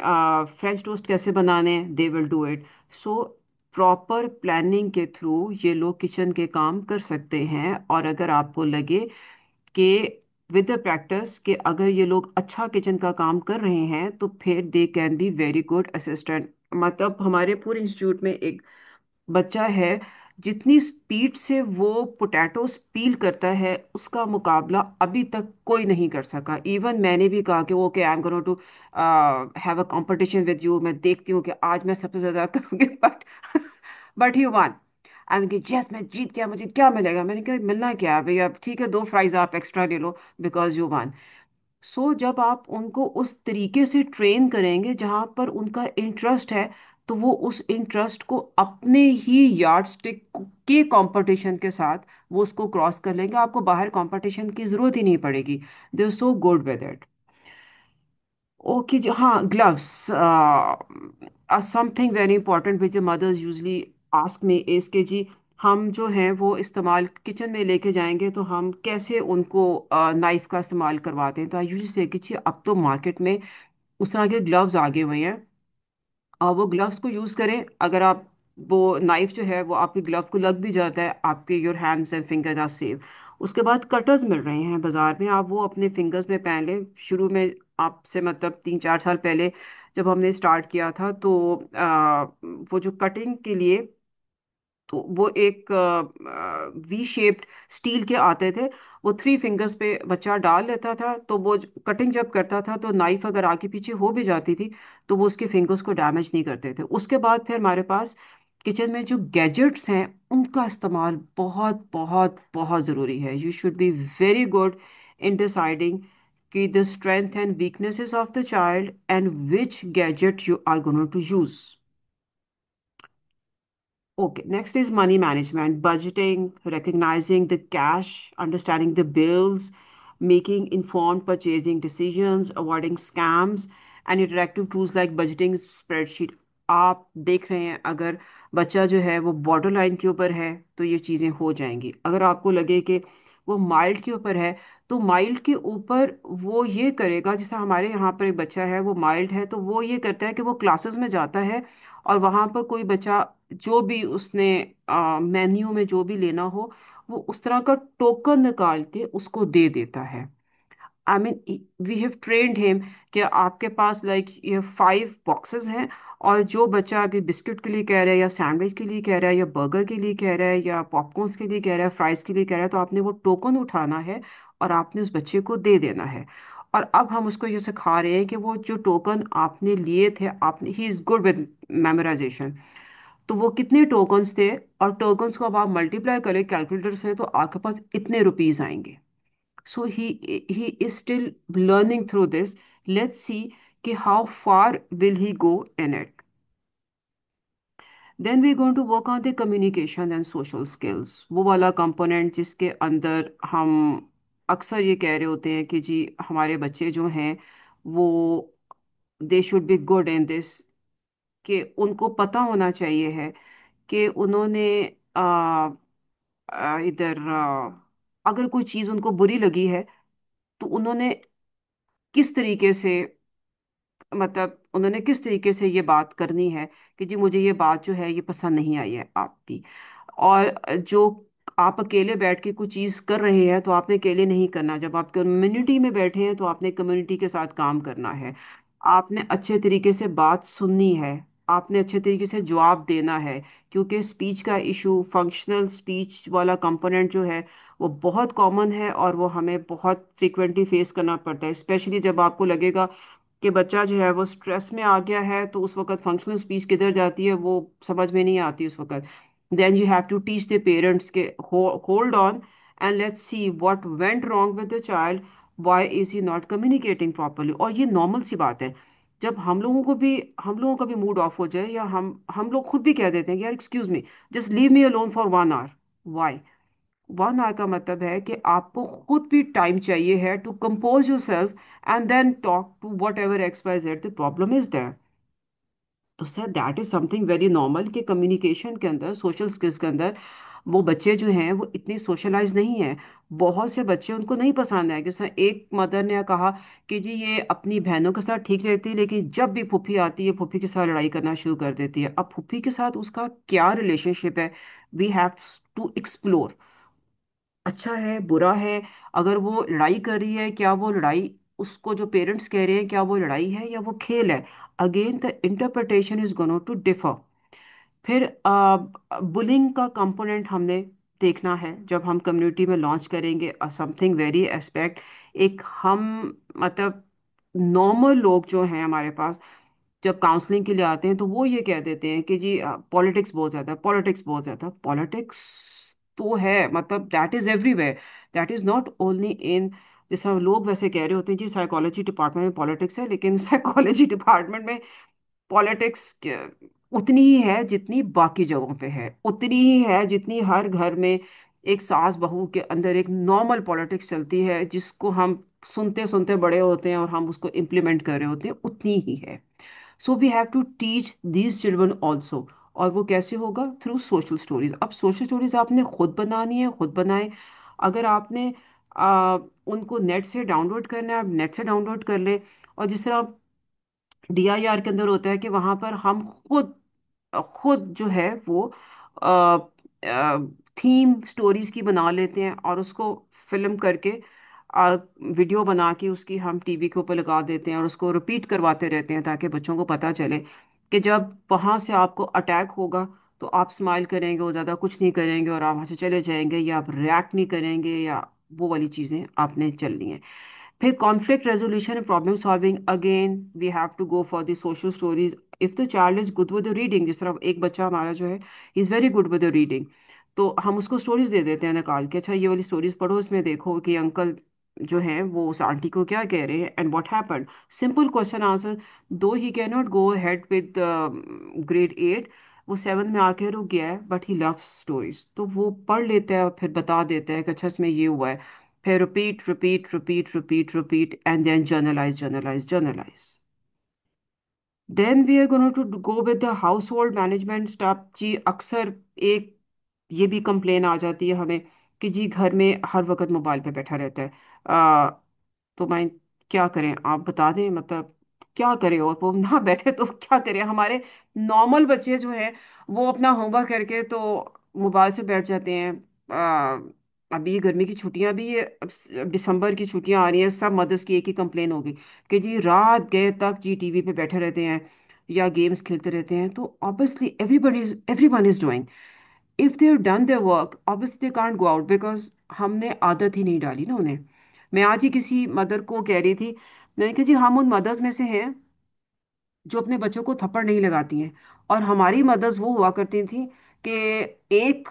फ्रेंच टोस्ट कैसे बनाने हैं, they will do it. So proper planning के थ्रू ये लोग किचन के काम कर सकते हैं। और अगर आपको लगे कि विद द प्रैक्टिस कि अगर ये लोग अच्छा किचन का काम कर रहे हैं तो फिर दे can be very good assistant. मतलब हमारे पूरे इंस्टीट्यूट में एक बच्चा है, जितनी स्पीड से वो पोटैटोस पील करता है उसका मुकाबला अभी तक कोई नहीं कर सका। इवन मैंने भी कहा कि okay I am going to have a competition with you, मैं देखती हूँ कि आज मैं सबसे ज्यादा करूँगी। But he won. I mean कि यस मैं जीत गया, मुझे क्या मिलेगा। मैंने कहा मिलना क्या है भैया, ठीक है 2 फ्राइज आप एक्स्ट्रा ले लो बिकॉज यू वन। सो जब आप उनको उस तरीके से ट्रेन करेंगे जहाँ पर उनका इंटरेस्ट है, तो वो उस इंटरेस्ट को अपने ही यार्ड स्टिक के कंपटीशन के साथ वो उसको क्रॉस कर लेंगे, आपको बाहर कंपटीशन की जरूरत ही नहीं पड़ेगी। They are so good with it. Okay जी, हाँ, gloves, something very important which mothers usually ask me is के जी, हम जो हैं वो इस्तेमाल किचन में लेके जाएंगे तो हम कैसे उनको नाइफ का इस्तेमाल करवाते हैं। तो आई यूजली से कि जी अब तो मार्केट में उस तरह के ग्लव्स आगे हुए हैं, वो ग्लव्स को यूज़ करें। अगर आप वो नाइफ जो है वो आपके ग्लव को लग भी जाता है, आपके your hands and fingers are safe. उसके बाद कटर्स मिल रहे हैं बाजार में, आप वो अपने फिंगर्स में पहन लें। शुरू में आपसे मतलब 3-4 साल पहले जब हमने स्टार्ट किया था तो वो जो कटिंग के लिए, तो वो एक वी शेप्ड स्टील के आते थे, वो 3 फिंगर्स पे बच्चा डाल लेता था, तो वो कटिंग जब करता था तो नाइफ अगर आगे पीछे हो भी जाती थी तो वो उसके फिंगर्स को डैमेज नहीं करते थे। उसके बाद फिर हमारे पास किचन में जो गैजेट्स हैं उनका इस्तेमाल बहुत बहुत बहुत ज़रूरी है। You should be very good in deciding कि the strength and weaknesses of the child and which gadget you are going to use. Okay, next is money management, budgeting, recognizing the cash, understanding the bills, making informed purchasing decisions, avoiding scams, and interactive tools like budgeting spreadsheet. आप देख रहे हैं अगर बच्चा जो है वो border line के ऊपर है तो ये चीज़ें हो जाएंगी। अगर आपको लगे कि वो माइल्ड के ऊपर है तो माइल्ड के ऊपर वो ये करेगा, जैसे हमारे यहाँ पर एक बच्चा है वो माइल्ड है तो वो ये करता है कि वो क्लासेस में जाता है और वहाँ पर कोई बच्चा जो भी उसने मेन्यू में जो भी लेना हो वो उस तरह का टोकन निकाल के उसको दे देता है। I mean we have trained him कि आपके पास लाइक ये 5 बॉक्सेस हैं, और जो बच्चा अगर बिस्किट के लिए कह रहा है या सैंडविच के लिए कह रहा है या बर्गर के लिए कह रहा है या पॉपकॉर्न्स के लिए कह रहा है, फ्राइज के लिए कह रहा है, तो आपने वो टोकन उठाना है और आपने उस बच्चे को दे देना है। और अब हम उसको ये सिखा रहे हैं कि वो जो टोकन आपने लिए थे, आपने he is good with memorisation, तो वो कितने टोकन्स थे और टोकन्स को अब आप मल्टीप्लाई करें कैलकुलेटर से तो आपके पास इतने रुपीस आएंगे। So he is still learning through this. Let's see कि how far will he go in it. Then we going to work on the communication and social skills, वो वाला कंपोनेंट जिसके अंदर हम अक्सर ये कह रहे होते हैं कि जी हमारे बच्चे जो हैं वो they should be good in this, कि उनको पता होना चाहिए है कि उन्होंने इधर अगर कोई चीज़ उनको बुरी लगी है तो उन्होंने किस तरीके से, मतलब उन्होंने किस तरीके से ये बात करनी है कि जी मुझे ये बात जो है ये पसंद नहीं आई है आपकी। और जो आप अकेले बैठ के कोई चीज़ कर रहे हैं तो आपने अकेले नहीं करना, जब आप कम्युनिटी में बैठे हैं तो आपने कम्युनिटी के साथ काम करना है। आपने अच्छे तरीके से बात सुननी है, आपने अच्छे तरीके से जवाब देना है, क्योंकि स्पीच का इशू, फंक्शनल स्पीच वाला कंपोनेंट जो है वो बहुत कॉमन है और वो हमें बहुत फ्रिक्वेंटली फेस करना पड़ता है, स्पेशली जब आपको लगेगा कि बच्चा जो है वो स्ट्रेस में आ गया है, तो उस वक्त फंक्शनल स्पीच किधर जाती है वो समझ में नहीं आती उस वक्त। Then you have to teach the parents के hold on and let's see what went wrong with the child, why is he not communicating properly. और ये नॉर्मल सी बात है, जब हम लोगों का भी मूड ऑफ हो जाए या हम लोग खुद भी कह देते हैं कि यार excuse me, just leave me alone for 1 hour. Why? 1 hour का मतलब है कि आपको खुद भी टाइम चाहिए है to compose yourself and then talk to whatever X Y Z the problem is there. तो sir that is something very normal कि कम्युनिकेशन के अंदर, सोशल स्किल्स के अंदर वो बच्चे जो हैं वो इतने सोशलाइज नहीं हैं। बहुत से बच्चे उनको नहीं पसंद है, जैसे एक मदर ने कहा कि जी ये अपनी बहनों के साथ ठीक रहती है लेकिन जब भी फूफी आती है फूफी के साथ लड़ाई करना शुरू कर देती है। अब फूफी के साथ उसका क्या रिलेशनशिप है, वी हैव टू एक्सप्लोर, अच्छा है बुरा है। अगर वो लड़ाई कर रही है, क्या वो लड़ाई, उसको जो पेरेंट्स कह रहे हैं क्या वो लड़ाई है या वो खेल है, again the interpretation is going to differ. फिर बुलिंग का कंपोनेंट हमने देखना है जब हम कम्युनिटी में लॉन्च करेंगे समथिंग वेरी एस्पेक्ट। एक हम मतलब नॉर्मल लोग जो हैं हमारे पास जब काउंसलिंग के लिए आते हैं तो वो ये कह देते हैं कि जी पॉलिटिक्स बहुत ज़्यादा, पॉलिटिक्स बहुत ज़्यादा। पॉलिटिक्स तो है, मतलब that is everywhere, that is not only in, जैसा लोग वैसे कह रहे होते हैं जी साइकोलॉजी डिपार्टमेंट में पॉलिटिक्स है, लेकिन साइकोलॉजी डिपार्टमेंट में पॉलिटिक्स उतनी ही है जितनी बाकी जगहों पे है, उतनी ही है जितनी हर घर में एक सास बहू के अंदर एक नॉर्मल पॉलिटिक्स चलती है, जिसको हम सुनते सुनते बड़े होते हैं और हम उसको इम्प्लीमेंट कर रहे होते हैं, उतनी ही है। So we have to teach these children also. और वो कैसे होगा? Through social stories. अब सोशल स्टोरीज आपने खुद बनानी है, खुद बनाए। अगर आपने उनको नेट से डाउनलोड करना है, आप नेट से डाउनलोड कर ले। और जिस तरह डीआईआर के अंदर होता है कि वहां पर हम खुद खुद जो है वो थीम स्टोरीज की बना लेते हैं और उसको फिल्म करके वीडियो बना के उसकी हम टीवी के ऊपर लगा देते हैं और उसको रिपीट करवाते रहते हैं, ताकि बच्चों को पता चले कि जब वहां से आपको अटैक होगा तो आप स्माइल करेंगे, वो ज़्यादा कुछ नहीं करेंगे और आप वहां से चले जाएंगे, या आप रिएक्ट नहीं करेंगे, या वो वाली चीज़ें आपने चलनी है। फिर conflict resolution and problem solving, again we have to go for the social stories. If the child is good with the reading, जिस तरह एक बच्चा हमारा जो है is very good with the reading, तो हम उसको स्टोरीज दे देते हैं निकाल के, अच्छा ये वाली स्टोरीज पढ़ो, इसमें देखो कि अंकल जो है वो उस आंटी को क्या कह रहे हैं and what happened. Simple question answer. Though he can not go ahead with grade 8, वो 7 में आके रुक गया है, बट ही लव स्टोरीज, तो वो पढ़ लेता है और फिर बता देता है कि अच्छा इसमें ये हुआ है। फिर repeat repeat repeat repeat repeat and then generalise generalise generalise. Then we are going to go with the household management staff जी। अक्सर एक ये भी कंप्लेन आ जाती है हमें कि जी घर में हर वक्त मोबाइल पे बैठा रहता है। तो मैं क्या करें, आप बता दें, मतलब क्या करें, और वो ना बैठे तो क्या करें? हमारे नॉर्मल बच्चे जो है वो अपना होमवर्क करके तो मोबाइल से बैठ जाते हैं। अभी गर्मी की छुट्टियां भी ये दिसंबर की छुट्टियां आ रही हैं, सब मदर्स की एक ही कंप्लेन होगी कि जी रात गए तक जी टीवी पे बैठे रहते हैं या गेम्स खेलते रहते हैं। तो obviously everyone is doing, if they done their work obviously they can't go out, because हमने आदत ही नहीं डाली ना उन्हें। मैं आज ही किसी मदर को कह रही थी, मैंने कहा जी हम उन मदर्स में से हैं जो अपने बच्चों को थप्पड़ नहीं लगाती हैं। और हमारी मदर्स वो हुआ करती थी कि एक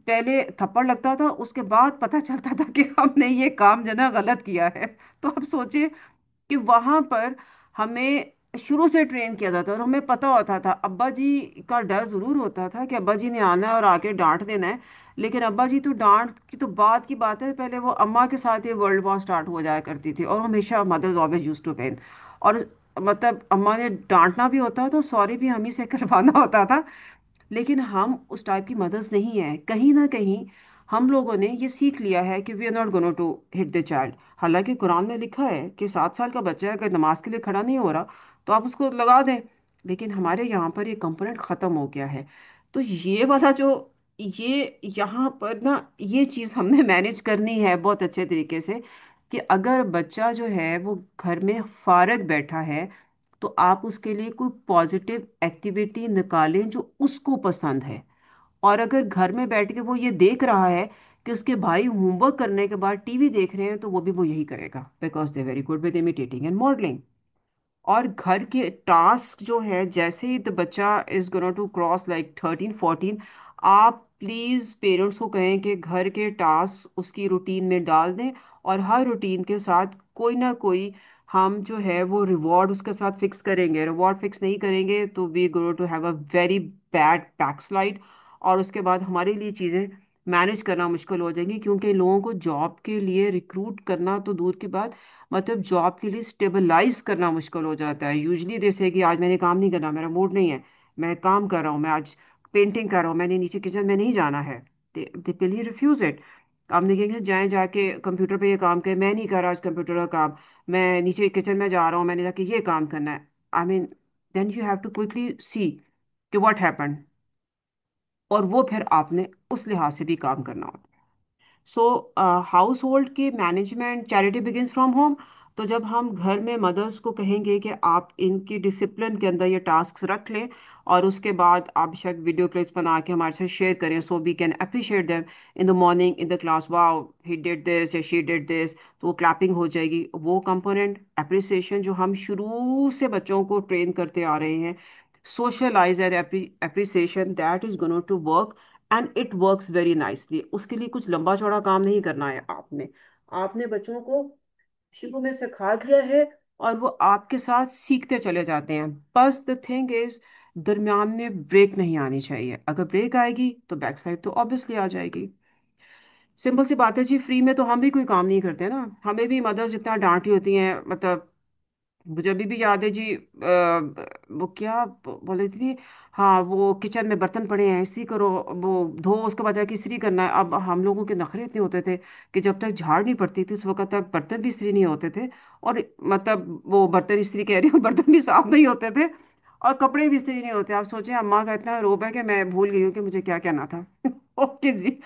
पहले थप्पड़ लगता था, उसके बाद पता चलता था कि हमने ये काम जो है ना गलत किया है। तो अब सोचिए कि वहां पर हमें शुरू से ट्रेन किया जाता और हमें पता होता था, अब्बा जी का डर जरूर होता था कि अब्बा जी ने आना है और आके डांट देना है। लेकिन अब्बा जी तो डांट की तो बात की बात है, पहले वो अम्मा के साथ ही वर्ल्ड वॉर स्टार्ट हो जाया करती थी, और हमेशा mothers always used to pen. और मतलब अम्मा ने डांटना भी होता तो सॉरी भी हम ही से करवाना होता था। लेकिन हम उस टाइप की मदर्स नहीं है, कहीं ना कहीं हम लोगों ने ये सीख लिया है कि we are not going to hit the child. हालांकि कुरान में लिखा है कि 7 साल का बच्चा अगर नमाज के लिए खड़ा नहीं हो रहा तो आप उसको लगा दें। लेकिन हमारे यहाँ पर ये कंपोनेंट ख़त्म हो गया है। तो ये वाला जो ये यहाँ पर ना ये चीज़ हमने मैनेज करनी है बहुत अच्छे तरीके से, कि अगर बच्चा जो है वो घर में फारग बैठा है तो आप उसके लिए कोई पॉजिटिव एक्टिविटी निकालें जो उसको पसंद है। और अगर घर में बैठ के वो ये देख रहा है कि उसके भाई होमवर्क करने के बाद टीवी देख रहे हैं, तो वो यही करेगा, because they very good with imitating and modelling. और घर के टास्क जो है, जैसे ही द बच्चा is gonna to cross like 13 14, आप प्लीज पेरेंट्स को कहें कि घर के टास्क उसकी रूटीन में डाल दें। और हर रूटीन के साथ कोई ना कोई हम जो है वो रिवॉर्ड उसके साथ फिक्स करेंगे। रिवॉर्ड फिक्स नहीं करेंगे तो we going to have a very bad backslide. और उसके बाद हमारे लिए चीज़ें मैनेज करना मुश्किल हो जाएंगी, क्योंकि लोगों को जॉब के लिए रिक्रूट करना तो दूर की बात, मतलब जॉब के लिए स्टेबलाइज करना मुश्किल हो जाता है। यूजली जैसे कि आज मैंने काम नहीं करना, मेरा मूड नहीं है, मैं काम कर रहा हूँ, मैं आज पेंटिंग कर रहा हूँ, मैंने नीचे किचन में नहीं जाना है, दे पहले रिफ्यूज इट। आप देखेंगे जाए जाके कंप्यूटर पे ये काम करे, मैं नहीं कर रहा आज कंप्यूटर का काम, मैं नीचे किचन में जा रहा हूँ, मैंने जाके ये काम करना है। I mean then you have to quickly see कि व्हाट हैपेंड, और वो फिर आपने उस लिहाज से भी काम करना होता है। सो हाउस होल्ड की management charity begins from home. तो जब हम घर में मदर्स को कहेंगे कि आप इनकी डिसिप्लिन के अंदर ये टास्क रख लें, और उसके बाद आप शायद वीडियो क्लिप्स बना के हमारे साथ शेयर करें, so we can appreciate them in the morning in the class, wow he did this या शी डिड दिस, तो वो क्लैपिंग हो जाएगी। वो कंपोनेंट अप्रिसिएशन जो हम शुरू से बच्चों को ट्रेन करते आ रहे हैं, socialize and appreciation, that is going to work and it works very nicely. उसके लिए कुछ लंबा चौड़ा काम नहीं करना है आपने, आपने बच्चों को शुरू में सिखा दिया है और वो आपके साथ सीखते चले जाते हैं। बस द थिंग इज दरमियान में ब्रेक नहीं आनी चाहिए। अगर ब्रेक आएगी तो बैक साइड तो ऑब्वियसली आ जाएगी। सिंपल सी बात है जी, फ्री में तो हम भी कोई काम नहीं करते ना। हमें भी मदर्स इतना डांटी होती हैं, मतलब मुझे अभी भी याद है जी। वो क्या बोले थी, हाँ वो किचन में बर्तन पड़े हैं इस्त्री करो, वो धो, उसके बाद जाके इस्त्री करना है। अब हम लोगों के नखरे इतने होते थे कि जब तक झाड़ नहीं पड़ती थी उस वक्त तक बर्तन भी इस्त्री नहीं होते थे। और मतलब वो बर्तन इस्त्री कह रही हूँ, बर्तन भी साफ नहीं होते थे और कपड़े भी इस्त्री नहीं होते। आप सोचें, अम्मा का इतना रोब है कि मैं भूल गई हूँ कि मुझे क्या कहना था। ओके जी।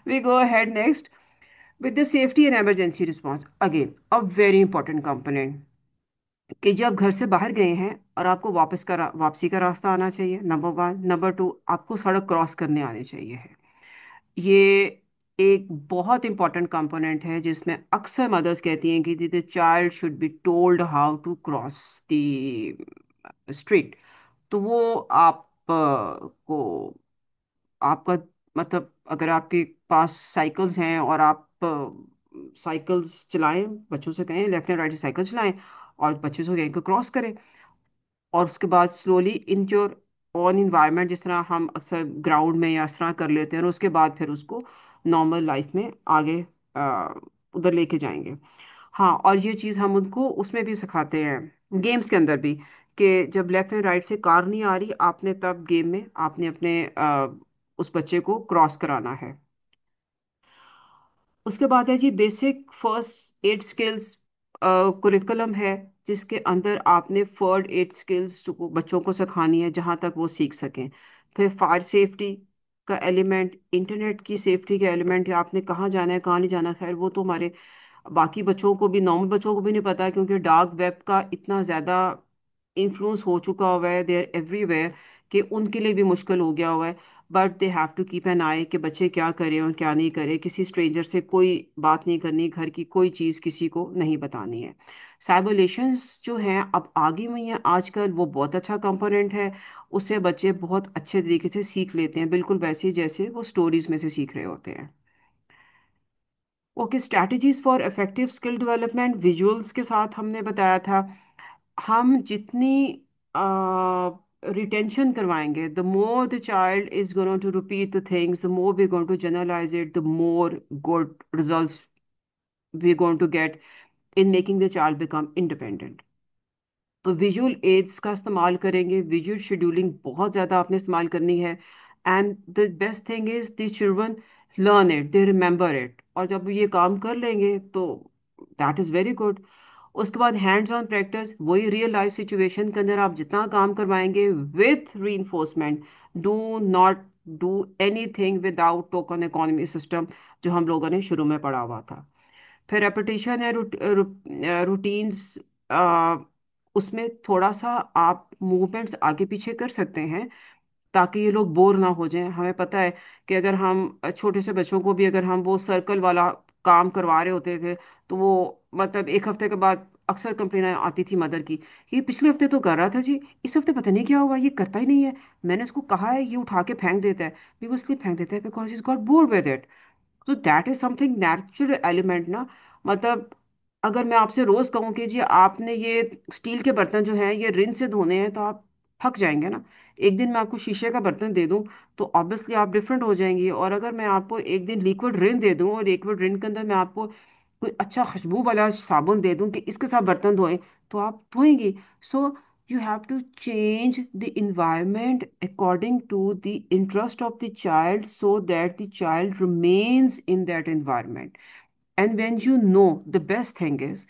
We go ahead next with the safety and emergency response. Again, a very important component कि जब घर से बाहर गए हैं और आपको वापसी का रास्ता आना चाहिए, नंबर वन। नंबर टू, आपको सड़क क्रॉस करने आने चाहिए है। ये एक बहुत इंपॉर्टेंट कंपोनेंट है जिसमें अक्सर मदर्स कहती हैं कि the child should be told how to cross the street. तो वो आप को आपका मतलब अगर आपके पास साइकिल्स हैं और आप साइकिल्स चलाएं, बच्चों से कहें लेफ्ट एंड राइट से साइकिल चलाएं और बच्चों से कहें कि क्रॉस करें। और उसके बाद slowly in your own environment, जिस तरह हम अक्सर ग्राउंड में या इस तरह कर लेते हैं, और उसके बाद फिर उसको नॉर्मल लाइफ में आगे अ, उधर लेके जाएंगे। हाँ, और ये चीज़ हम उनको उसमें भी सिखाते हैं, गेम्स के अंदर भी, कि जब लेफ्ट एंड राइट से कार नहीं आ रही आपने, तब गेम में आपने अपने उस बच्चे को क्रॉस कराना है। उसके बाद है जी basic first aid skills curriculum है, जिसके अंदर आपने फर्स्ट एड स्किल्स जो बच्चों को सिखानी है जहाँ तक वो सीख सकें। फिर फायर सेफ्टी का एलिमेंट, इंटरनेट की सेफ्टी का एलिमेंट, या आपने कहाँ जाना है कहाँ नहीं जाना, खैर वो तो हमारे बाकी बच्चों को भी, नॉर्मल बच्चों को भी नहीं पता, क्योंकि डार्क वेब का इतना ज़्यादा इन्फ्लुएंस हो चुका हुआ है, देयर एवरीवेयर, कि उनके लिए भी मुश्किल हो गया हुआ है। But they have to keep an eye कि बच्चे क्या करें और क्या नहीं करें। किसी स्ट्रेंजर से कोई बात नहीं करनी, घर की कोई चीज़ किसी को नहीं बतानी है। साइबरलेशंस जो हैं अब आगे हुई हैं आजकल, वो बहुत अच्छा कंपोनेंट है। उससे बच्चे बहुत अच्छे तरीके से सीख लेते हैं, बिल्कुल वैसे ही जैसे वो स्टोरीज में से सीख रहे होते हैं। Okay, strategies for effective skill development visuals के साथ हमने बताया था। हम जितनी रिटेंशन करवाएंगे, the more the child is going to repeat the things, the more we going to generalize it, the more good results we going to get in making the child become independent. तो visual aids का इस्तेमाल करेंगे, visual scheduling बहुत ज़्यादा आपने इस्तेमाल करनी है। And the best thing is the children learn it, they remember it, और जब ये काम कर लेंगे तो दैट इज़ वेरी गुड। उसके बाद हैंड्स ऑन प्रैक्टिस, वही रियल लाइफ सिचुएशन के अंदर आप जितना काम करवाएंगे विथ री enforcement. Do not do any thing without token economy system, जो हम लोगों ने शुरू में पढ़ा हुआ था। फिर रेपिटेशन है, रूटीन्स, उसमें थोड़ा सा आप मूवमेंट्स आगे पीछे कर सकते हैं ताकि ये लोग बोर ना हो जाएं। हमें पता है कि अगर हम छोटे से बच्चों को भी अगर हम वो सर्कल वाला काम करवा रहे होते थे, तो वो मतलब एक हफ्ते के बाद अक्सर कंप्लेन आती थी मदर की, ये पिछले हफ्ते तो कर रहा था जी, इस हफ्ते पता नहीं क्या हुआ, ये करता ही नहीं है। मैंने इसको कहा है, ये उठा के फेंक देता है। भी वो इसलिए फेंक देता है because is got bored with it. तो that is something natural element ना। मतलब अगर मैं आपसे रोज कहूँ कि जी आपने ये स्टील के बर्तन जो हैं ये रिन से धोने हैं, तो आप थक जाएंगे ना। एक दिन मैं आपको शीशे का बर्तन दे दूं तो ऑब्वियसली आप डिफरेंट हो जाएंगी। और अगर मैं आपको एक दिन लिक्विड रिन दे दूं और लिक्विड रिन के अंदर मैं आपको कोई अच्छा खुशबू वाला साबुन दे दूं कि इसके साथ बर्तन धोएं, तो आप धोएंगी। सो you have to change the environment according to the interest of the child so that the child remains in that environment. And when you know, the best thing is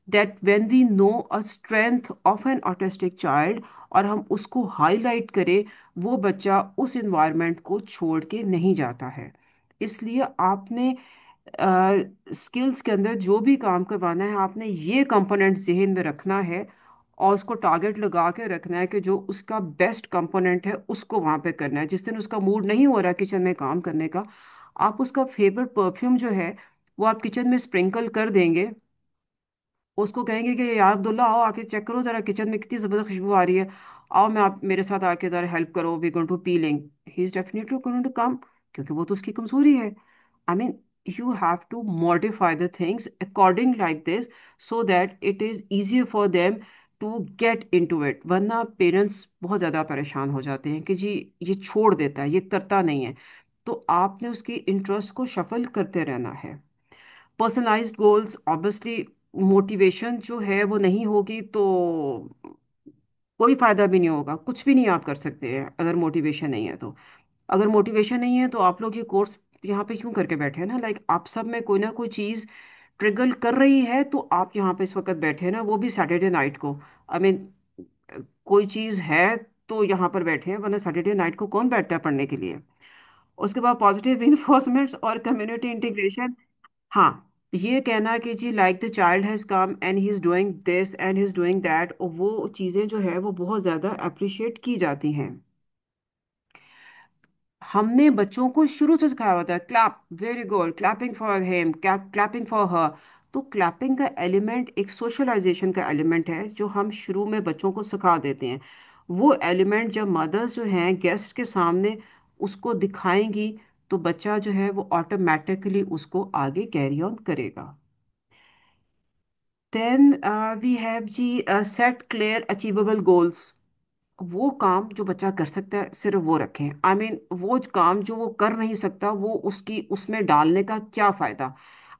that when we know a strength of an autistic child और हम उसको highlight करें, वो बच्चा उस environment को छोड़ के नहीं जाता है। इसलिए आपने स्किल्स के अंदर जो भी काम करवाना है, आपने ये कंपोनेंट जहन में रखना है और उसको टारगेट लगा के रखना है कि जो उसका बेस्ट कंपोनेंट है उसको वहां पे करना है। जिस दिन उसका मूड नहीं हो रहा किचन में काम करने का, आप उसका फेवरेट परफ्यूम जो है वो आप किचन में स्प्रिंकल कर देंगे। उसको कहेंगे कि यार अब्दुल्ला आओ आके चेक करो जरा किचन में कितनी जबरदस्त खुशबू आ रही है, आओ मैं आप मेरे साथ आके जरा हेल्प करो, we going to peeling. He is definitely going to come, क्योंकि वो तो उसकी कमजोरी है। I mean, you have to modify the things according like this so that it is easier for them to get into it, वरना parents बहुत ज़्यादा परेशान हो जाते हैं कि जी ये छोड़ देता है, ये करता नहीं है। तो आपने उसकी इंटरेस्ट को शफल करते रहना है। पर्सनलाइज्ड गोल्स ऑब्वियसली, मोटिवेशन जो है वो नहीं होगी तो कोई फायदा भी नहीं होगा, कुछ भी नहीं आप कर सकते हैं अगर मोटिवेशन नहीं है तो। अगर मोटिवेशन नहीं है तो आप लोग ये कोर्स यहाँ पे क्यों करके बैठे हैं ना, लाइक आप सब में कोई ना कोई चीज़ ट्रिगल कर रही है तो आप यहाँ पे इस वक्त बैठे हैं ना, वो भी सैटरडे नाइट को। आई मीन कोई चीज़ है तो यहाँ पर बैठे हैं, वरना सैटरडे नाइट को कौन बैठता है पढ़ने के लिए। उसके बाद पॉजिटिव इन्फोर्समेंट और कम्युनिटी इंटीग्रेशन। हाँ, ये कहना कि जी like the child has come and he is doing this and he is doing that, वो चीज़ें जो है वो बहुत ज़्यादा अप्रिशिएट की जाती हैं। हमने बच्चों को शुरू से सिखाया होता है clap, very good, clapping for him, clapping for her. तो क्लैपिंग का एलिमेंट एक सोशलाइजेशन का एलिमेंट है जो हम शुरू में बच्चों को सिखा देते हैं। वो एलिमेंट जब मदर्स जो हैं गेस्ट के सामने उसको दिखाएंगी तो बच्चा जो है वो ऑटोमेटिकली उसको आगे कैरी ऑन करेगा। देन वी हैव जी सेट क्लियर अचीवेबल गोल्स। वो काम जो बच्चा कर सकता है सिर्फ वो रखें। आई मीन वो काम जो वो कर नहीं सकता वो उसकी उसमें डालने का क्या फायदा।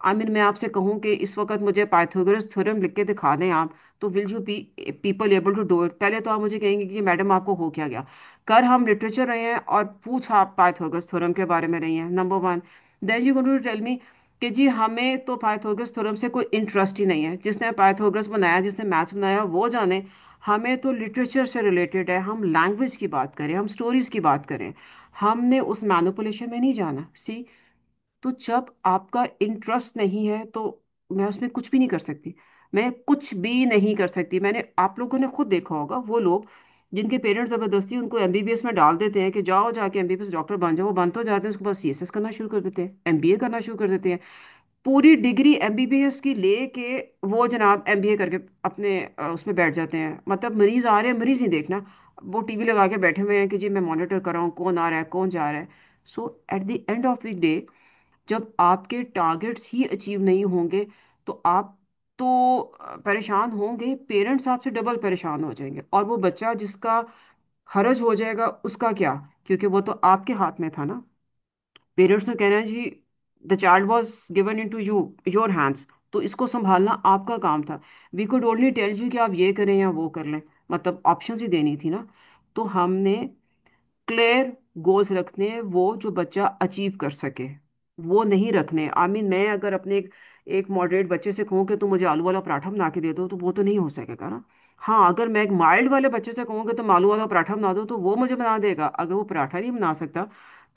आई मीन मैं आपसे कहूँ कि इस वक्त मुझे पाइथागोरस थ्योरम लिख के दिखा दें आप, तो will you be people able to do it? पहले तो आप मुझे कहेंगे कि मैडम आपको हो क्या गया, कर हम लिटरेचर रहे हैं और पूछ आप पाइथागोरस थ्योरम के बारे में रही हैं, number one. Then you going to tell me कि जी हमें तो पाइथागोरस थ्योरम से कोई इंटरेस्ट ही नहीं है, जिसने पाइथागोरस बनाया, जिसने मैथ्स बनाया वो जाने। हमें तो लिटरेचर से रिलेटेड है, हम लैंग्वेज की बात करें, हम स्टोरीज की बात करें, हमने उस मैनिपुलेशन में नहीं जाना। सी, तो जब आपका इंटरेस्ट नहीं है तो मैं उसमें कुछ भी नहीं कर सकती, मैं कुछ भी नहीं कर सकती। मैंने, आप लोगों ने खुद देखा होगा वो लोग जिनके पेरेंट्स ज़बरदस्ती उनको एमबीबीएस में डाल देते हैं कि जाओ जाके एमबीबीएस डॉक्टर बन जाओ, वो बन तो जाते हैं, उसके बाद सीएसएस करना शुरू कर देते हैं, एमबीए करना शुरू कर देते हैं, पूरी डिग्री एमबीबीएस की लेके वो जनाब एमबीए करके अपने उसमें बैठ जाते हैं। मतलब मरीज आ रहे हैं, मरीज नहीं देखना, वो टीवी लगा के बैठे हुए हैं कि जी मैं मॉनिटर कर रहा हूँ कौन आ रहा है कौन जा रहा है। So at the end of the day जब आपके टारगेट्स ही अचीव नहीं होंगे तो आप तो परेशान होंगे, पेरेंट्स आपसे डबल परेशान हो जाएंगे, और वो बच्चा जिसका हर्ज हो जाएगा उसका क्या, क्योंकि वो तो आपके हाथ में था ना। पेरेंट्स ने कहना है जी the child was given in to you, your hands, तो इसको संभालना आपका काम था। We could only tell you कि आप ये करें या वो कर लें, मतलब ऑप्शंस ही देनी थी ना। तो हमने क्लियर गोल्स रखने हैं वो जो बच्चा अचीव कर सके, वो नहीं रखने। आई मीन मैं अगर अपने एक मॉडरेट बच्चे से कहूँ कि तुम मुझे आलू वाला पराठा बना के दे दो तो वो तो नहीं हो सकेगा ना। हाँ, अगर मैं एक माइल्ड वाले बच्चे से कहूँगा तुम आलू वाला पराठा बना दो तो वो मुझे बना देगा। अगर वो पराठा नहीं बना सकता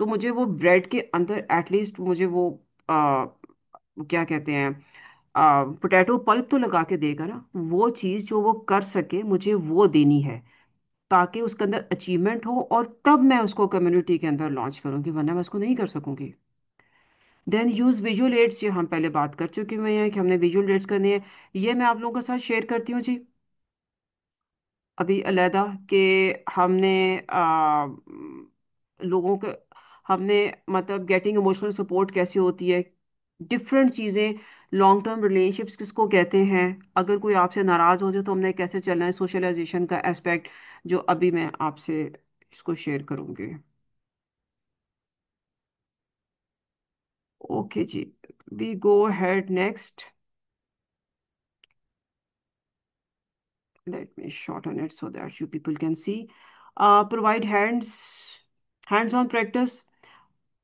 तो मुझे वो ब्रेड के अंदर एटलीस्ट मुझे वो क्या कहते हैं पोटैटो पल्प तो लगा के देगा ना। वो चीज़ जो वो कर सके मुझे वो देनी है, ताकि उसके अंदर अचीवमेंट हो और तब मैं उसको कम्युनिटी के अंदर लॉन्च करूंगी, वरना मैं उसको नहीं कर सकूंगी। देन यूज़ विजुअल एड्स, ये हम पहले बात कर चुके हुए हैं कि हमने विजुअल एड्स करने हैं। ये मैं आप लोगों के साथ शेयर करती हूँ जी अभी अलहदा कि हमने लोगों के, हमने मतलब गेटिंग इमोशनल सपोर्ट कैसे होती है, डिफरेंट चीज़ें, लॉन्ग टर्म रिलेशनशिप्स किसको कहते हैं, अगर कोई आपसे नाराज़ हो जाए तो हमने कैसे चलना है, सोशलाइजेशन का एस्पेक्ट जो अभी मैं आपसे इसको शेयर करूँगी। ओके जी, we go head next. Let me shorten it so that you people can see. Provide hands-on practice.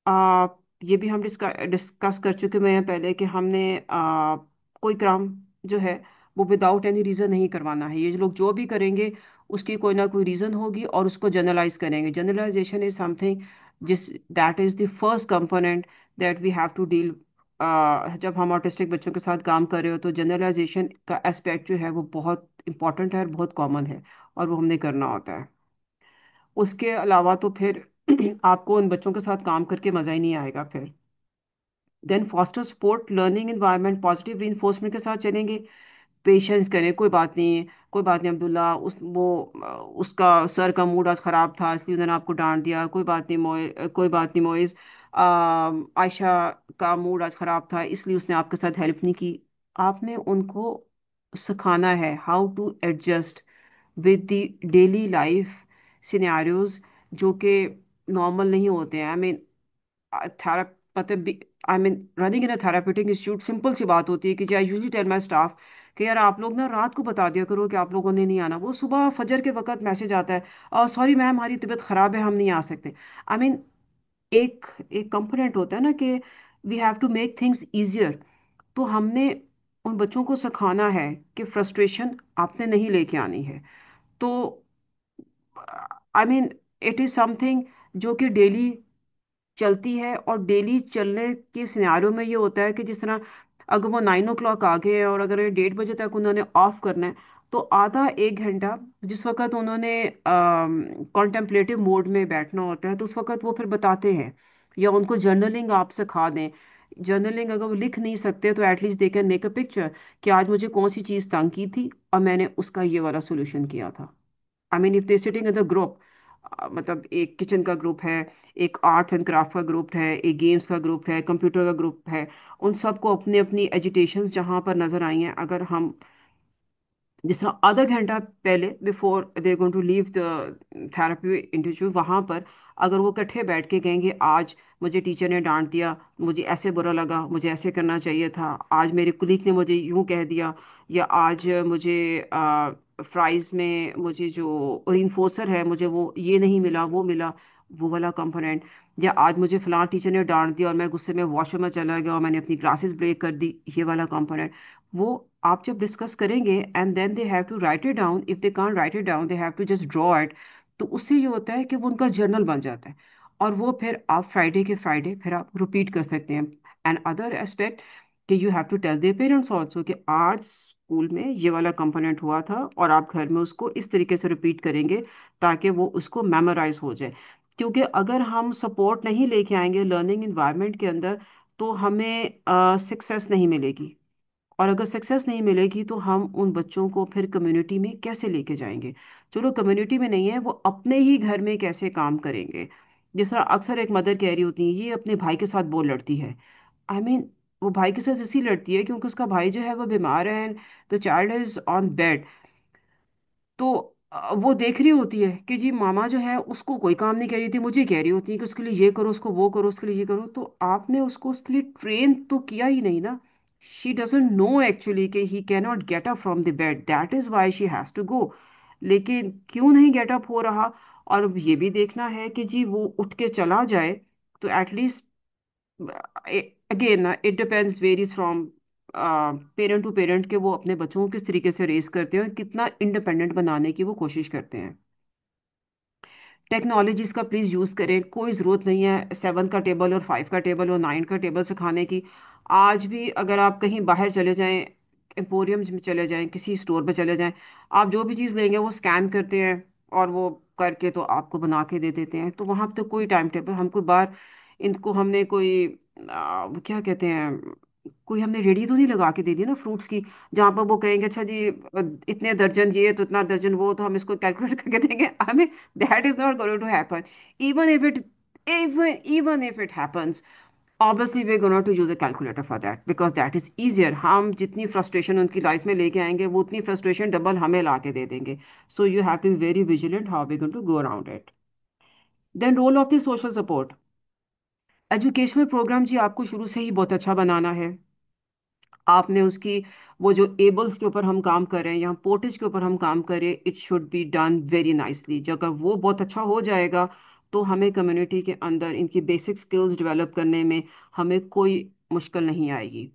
आ, ये भी हम डिस्कस कर चुके हैं पहले कि हमने कोई काम जो है वो विदाउट एनी रीज़न नहीं करवाना है। ये लोग जो भी करेंगे उसकी कोई ना कोई रीज़न होगी और उसको जनरलाइज करेंगे। जनरलाइजेशन इज समथिंग जिस that is the first component that we have to deal. जब हम ऑटिस्टिक बच्चों के साथ काम कर रहे हो तो जनरलाइजेशन का एस्पेक्ट जो है वो बहुत इंपॉर्टेंट है और बहुत कॉमन है, और वो हमने करना होता है। उसके अलावा तो फिर आपको उन बच्चों के साथ काम करके मज़ा ही नहीं आएगा फिर। Then foster support learning environment, positive reinforcement के साथ चलेंगे। पेशेंस करें, कोई बात नहीं, कोई बात नहीं अब्दुल्ला, उसका सर का मूड आज ख़राब था इसलिए उन्होंने आपको डांट दिया, कोई बात नहीं कोई बात नहीं मोइज़, आयशा का मूड आज ख़राब था इसलिए उसने आपके साथ हेल्प नहीं की। आपने उनको सिखाना है how to adjust. With the daily life scenarios जो कि नॉर्मल नहीं होते हैं। आई मीन थेरा मतलब I mean running in a therapeutic institute simple सी बात होती है कि I usually tell my staff कि यार आप लोग ना रात को बता दिया करो कि आप लोगों ने नहीं आना। वो सुबह फजर के वक्त मैसेज आता है, और सॉरी मैम हमारी तबीयत ख़राब है हम नहीं आ सकते। आई मीन एक एक कंपोनेंट होता है ना कि we have to make things easier. तो हमने उन बच्चों को सिखाना है कि फ्रस्ट्रेशन आपने नहीं लेके आनी है। तो I mean it is something जो कि डेली चलती है, और डेली चलने के सिनारियों में ये होता है कि जिस तरह अगर वो 9 o'clock आ गए हैं और अगर 1:30 बजे तक उन्होंने ऑफ करना है, तो आधा एक घंटा जिस वक्त उन्होंने कॉन्टेम्पलेटिव मोड में बैठना होता है, तो उस वक्त वो फिर बताते हैं। या उनको जर्नलिंग आप सिखा दें। जर्नलिंग अगर वो लिख नहीं सकते तो at least they can make a picture कि आज मुझे कौन सी चीज़ तंग की थी और मैंने उसका ये वाला सोल्यूशन किया था। I mean if they sitting in the group, मतलब एक किचन का ग्रुप है, एक आर्ट्स एंड क्राफ्ट का ग्रुप है, एक गेम्स का ग्रुप है, कंप्यूटर का ग्रुप है, उन सबको अपनी अपनी एजुटेशंस जहाँ पर नजर आई हैं, अगर हम जिस तरह आधा घंटा पहले before they going to leave the therapy institute, वहाँ पर अगर वो इकट्ठे बैठ के कहेंगे आज मुझे टीचर ने डांट दिया, मुझे ऐसे बुरा लगा, मुझे ऐसे करना चाहिए था, आज मेरे कुलीग ने मुझे यूं कह दिया, या आज मुझे फ्राइज में मुझे जो इन्फोर्सर है मुझे वो ये नहीं मिला वो मिला, वो वाला कंपोनेंट, या आज मुझे फलां टीचर ने डांट दिया और मैं गुस्से में वॉशरूम में चला गया और मैंने अपनी क्लासेस ब्रेक कर दी, ये वाला कंपोनेंट। वो आप जब डिस्कस करेंगे and then they have to write it down, if they can't write it down they have to just draw it. तो उससे ये होता है कि वो उनका जर्नल बन जाता है, और वो फिर आप फ्राइडे के फ्राइडे फिर आप रिपीट कर सकते हैं। एंड अदर एस्पेक्ट कि you have to tell their parents also कि आज स्कूल में ये वाला कंपोनेंट हुआ था और आप घर में उसको इस तरीके से रिपीट करेंगे ताकि वो उसको मेमोराइज हो जाए। क्योंकि अगर हम सपोर्ट नहीं लेके आएंगे लर्निंग इन्वायरमेंट के अंदर, तो हमें सक्सेस नहीं मिलेगी। और अगर सक्सेस नहीं मिलेगी तो हम उन बच्चों को फिर कम्युनिटी में कैसे लेके जाएंगे। चलो कम्युनिटी में नहीं है, वो अपने ही घर में कैसे काम करेंगे। जिस तरह अक्सर एक मदर कह रही होती है ये अपने भाई के साथ बहुत लड़ती है। आई मीन वो भाई के साथ इसलिए लड़ती है क्योंकि उसका भाई जो है वो बीमार है, and the child is on bed. तो वो देख रही होती है कि जी मामा जो है उसको कोई काम नहीं कह रही थी, मुझे कह रही होती है कि उसके लिए ये करो, उसको वो करो, उसके लिए ये करो। तो आपने उसको उसके लिए ट्रेन तो किया ही नहीं ना। शी डजंट नो एक्चुअली कि he can not get up from the bed, that is why she has to go. लेकिन क्यों नहीं गेट अप हो रहा, और अब ये भी देखना है कि जी वो उठ के चला जाए। तो at least again it depends varies from parent to parent के वो अपने बच्चों को किस तरीके से रेस करते हैं और कितना इंडिपेंडेंट बनाने की वो कोशिश करते हैं। टेक्नोलॉजीज का प्लीज़ यूज़ करें, कोई ज़रूरत नहीं है 7 का टेबल और 5 का टेबल और 9 का टेबल सिखाने की। आज भी अगर आप कहीं बाहर चले जाएं, एम्पोरियम में चले जाएं, किसी स्टोर पे चले जाएं, आप जो भी चीज़ लेंगे वो स्कैन करते हैं और वो करके तो आपको बना के दे देते हैं। तो वहाँ पे तो कोई टाइम टेबल हमको बाहर इनको हमने कोई वो क्या कहते हैं, कोई हमने रेडी तो नहीं लगा के दे दी ना फ्रूट्स की, जहाँ पर वो कहेंगे अच्छा जी इतने दर्जन ये तो इतना दर्जन वो, तो हम इसको कैलकुलेट करके देंगे हमें। That is not going to happen. Even if it even if it happens, obviously we're going to use a calculator for that because that is easier. हम जितनी frustration उनकी लाइफ में लेके आएंगे वो उतनी frustration डबल हमें ला के दे देंगे। So you have to be very vigilant how we're going to go around it. Then role of the social support. Educational programme जी आपको शुरू से ही बहुत अच्छा बनाना है। आपने उसकी वो जो एबल्स के ऊपर हम काम कर रहे हैं या पोर्टेज के ऊपर हम काम कर रहे हैं, it should be done very nicely. जब अगर वो बहुत अच्छा हो जाएगा तो हमें कम्युनिटी के अंदर इनकी बेसिक स्किल्स डेवलप करने में हमें कोई मुश्किल नहीं आएगी।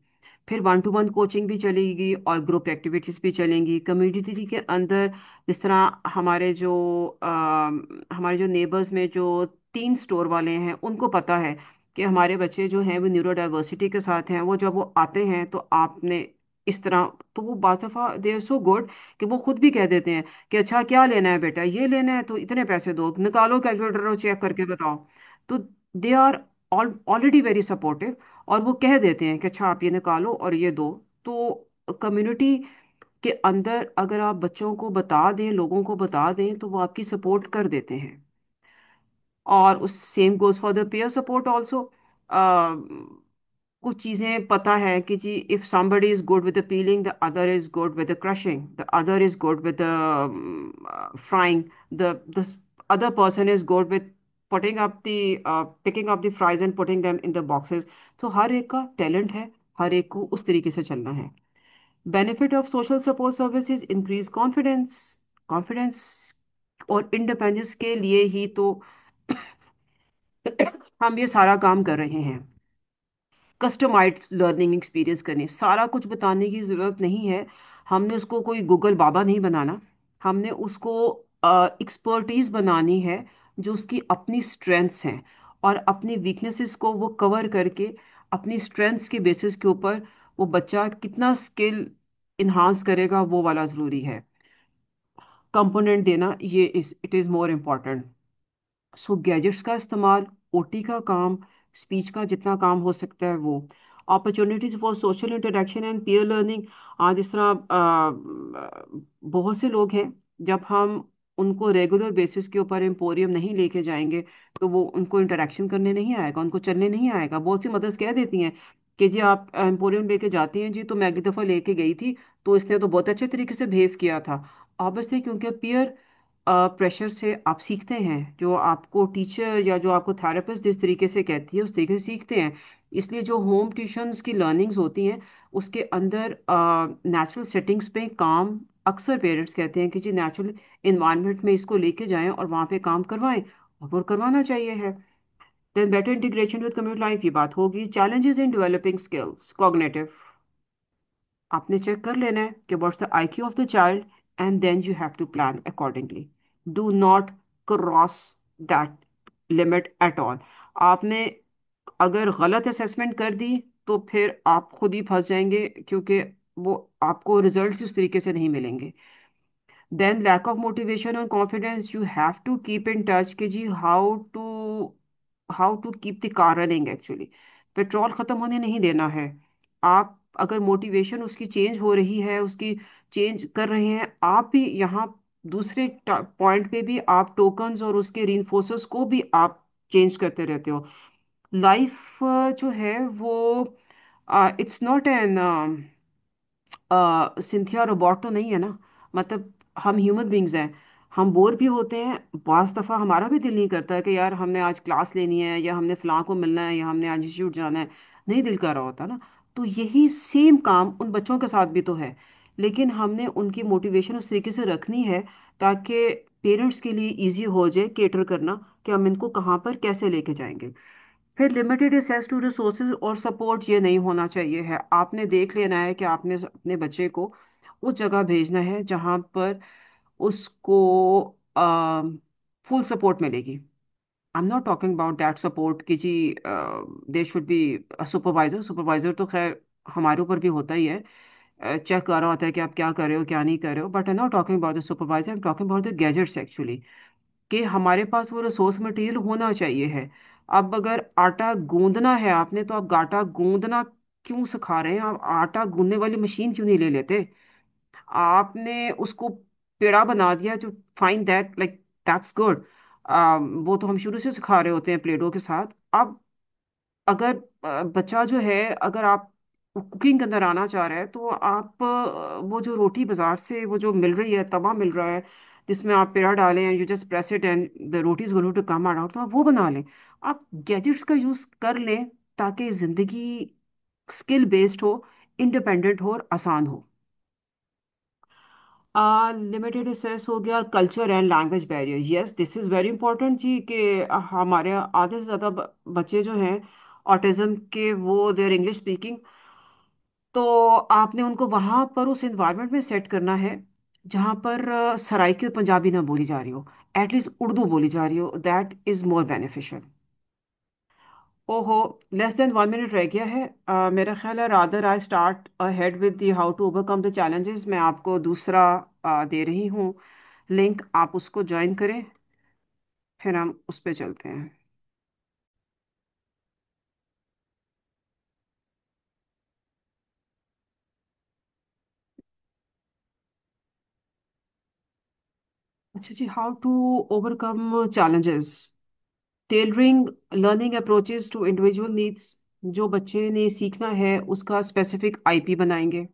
फिर 1 to 1 कोचिंग भी चलेगी और ग्रुप एक्टिविटीज़ भी चलेंगी कम्युनिटी के अंदर। जिस तरह हमारे जो नेबर्स में जो 3 स्टोर वाले हैं उनको पता है कि हमारे बच्चे जो हैं वो न्यूरो डाइवर्सिटी के साथ हैं, वो जब वो आते हैं तो आपने इस तरह, तो वो बाज़ दफ़ा दे आर सो गुड कि वो खुद भी कह देते हैं कि अच्छा क्या लेना है बेटा, ये लेना है तो इतने पैसे दो, निकालो कैलकुलेटर और चेक करके बताओ। तो they are already very supportive, और वो कह देते हैं कि अच्छा आप ये निकालो और ये दो। तो कम्युनिटी के अंदर अगर आप बच्चों को बता दें, लोगों को बता दें, तो वो आपकी सपोर्ट कर देते हैं। और उस same goes for the pair support also. कुछ चीजें पता है कि जी if somebody is good with the peeling, the other is good with the crushing, the other is good with the frying, the other person is good with putting up the picking up the fries and putting them in the boxes. तो हर एक का talent है, हर एक को उस तरीके से चलना है. Benefit of social support services increase confidence. Confidence और इंडिपेंडेंस के लिए ही तो हम ये सारा काम कर रहे हैं. कस्टमाइज्ड लर्निंग एक्सपीरियंस करनी, सारा कुछ बताने की ज़रूरत नहीं है. हमने उसको कोई गूगल बाबा नहीं बनाना. हमने उसको एक्सपर्टीज बनानी है, जो उसकी अपनी स्ट्रेंथ्स हैं, और अपनी वीकनेसेस को वो कवर करके अपनी स्ट्रेंथ्स के बेसिस के ऊपर वो बच्चा कितना स्किल इन्हांस करेगा, वो वाला ज़रूरी है. कंपोनेंट देना, ये it is more important. So gadgets का इस्तेमाल, ओटी का काम, स्पीच का जितना काम हो सकता है वो. Opportunities for social interaction and peer learning. आज जिस तरह बहुत से लोग हैं, जब हम उनको रेगुलर बेसिस के ऊपर एम्पोरियम नहीं लेके जाएंगे, तो वो उनको इंटरेक्शन करने नहीं आएगा, उनको चलने नहीं आएगा. बहुत सी मदर्स कह देती हैं कि जी आप एम्पोरियम लेके जाती हैं जी, तो मैं अगली दफ़ा लेके गई थी, तो इसने तो बहुत अच्छे तरीके से बिहेव किया था. ऑब्वियसली, क्योंकि पीयर प्रेशर से आप सीखते हैं. जो आपको टीचर या जो आपको थेरेपिस्ट जिस तरीके से कहती है, उस तरीके से सीखते हैं. इसलिए जो होम ट्यूशंस की लर्निंग्स होती हैं, उसके अंदर नेचुरल सेटिंग्स पे काम, अक्सर पेरेंट्स कहते हैं कि जी नेचुरल इन्वायरमेंट में इसको लेके जाएं और वहाँ पे काम करवाएं, और वो करवाना चाहिए है. Then better integration with community life, ये बात होगी. Challenges in developing skills cognitive, आपने चेक कर लेना है कि what's the IQ of the child, and then you have to plan accordingly. Do not cross that limit at all. आपने अगर गलत असेसमेंट कर दी, तो फिर आप खुद ही फंस जाएंगे, क्योंकि वो आपको रिजल्ट्स उस तरीके से नहीं मिलेंगे. देन लैक ऑफ मोटिवेशन और confidence, you have to keep in touch कि जी how to keep the car running. Actually petrol ख़त्म होने नहीं देना है. आप अगर मोटिवेशन उसकी चेंज हो रही है, उसकी चेंज कर रहे हैं, आप भी यहाँ दूसरे पॉइंट पे भी आप टोकन्स और उसके रीइंफोर्सर्स को भी आप चेंज करते रहते हो. लाइफ जो है वो it's not an Cynthia robot तो नहीं है ना. मतलब हम ह्यूमन बींग्स हैं, हम बोर भी होते हैं. बाज़ दफ़ा हमारा भी दिल नहीं करता है कि यार हमने आज क्लास लेनी है, या हमने फ़लाँ को मिलना है, या हमने आज इंस्टीट्यूट जाना है. नहीं दिल कर रहा होता ना. तो यही सेम काम उन बच्चों के साथ भी तो है. लेकिन हमने उनकी मोटिवेशन उस तरीके से रखनी है, ताकि पेरेंट्स के लिए ईजी हो जाए केटर करना, कि हम इनको कहाँ पर कैसे लेके जाएंगे. फिर लिमिटेड एक्सेस टू रिसोर्सेज और सपोर्ट, ये नहीं होना चाहिए है. आपने देख लेना है कि आपने अपने बच्चे को उस जगह भेजना है जहाँ पर उसको फुल सपोर्ट मिलेगी. I am not talking about that support कि जी there should be supervisor. Supervisor तो खैर हमारे ऊपर भी होता ही है, चेक कर रहा होता है कि आप क्या कर रहे हो क्या नहीं कर रहे हो. But I am not talking about the supervisor, I am talking about the gadgets actually. कि हमारे पास वो रिसोर्स मटेरियल होना चाहिए है. अब अगर आटा गूंदना है आपने, तो आप आटा गूंदना क्यों सिखा रहे हैं? आप आटा गूंदने वाली मशीन क्यों नहीं ले लेते? आपने उसको पेड़ा बना दिया, जो fine that like that's good. वो तो हम शुरू से सिखा रहे होते हैं प्लेटों के साथ. अब अगर बच्चा जो है, अगर आप कुकिंग के अंदर आना चाह रहे हैं, तो आप वो जो रोटी बाजार से वो जो मिल रही है, तवा मिल रहा है जिसमें आप पेड़ा डालें, you just press it and the roti is going to come out, तो आप वो बना लें. आप गैजेट्स का यूज़ कर लें, ताकि ज़िंदगी स्किल बेस्ड हो, इंडिपेंडेंट हो और आसान हो. लिमिटेड एक्सेस हो गया. Culture and language barrier, yes this is very important जी. कि हमारे आधे से ज़्यादा बच्चे जो हैं ऑटिज्म के, वो देर इंग्लिश स्पीकिंग. तो आपने उनको वहाँ पर उस इन्वायरमेंट में सेट करना है जहाँ पर सराइकी पंजाबी ना बोली जा रही हो, एटलीस्ट उर्दू बोली जा रही हो. That is more beneficial. ओहो, लेस देन 1 मिनट रह गया है. मेरा ख्याल है rather I start ahead with the how to overcome the challenges. मैं आपको दूसरा दे रही हूँ लिंक, आप उसको ज्वाइन करें, फिर हम उस पर चलते हैं. अच्छा जी, how to overcome challenges. Tailoring learning approaches to individual needs. जो बच्चे ने सीखना है उसका स्पेसिफिक आईपी बनाएंगे।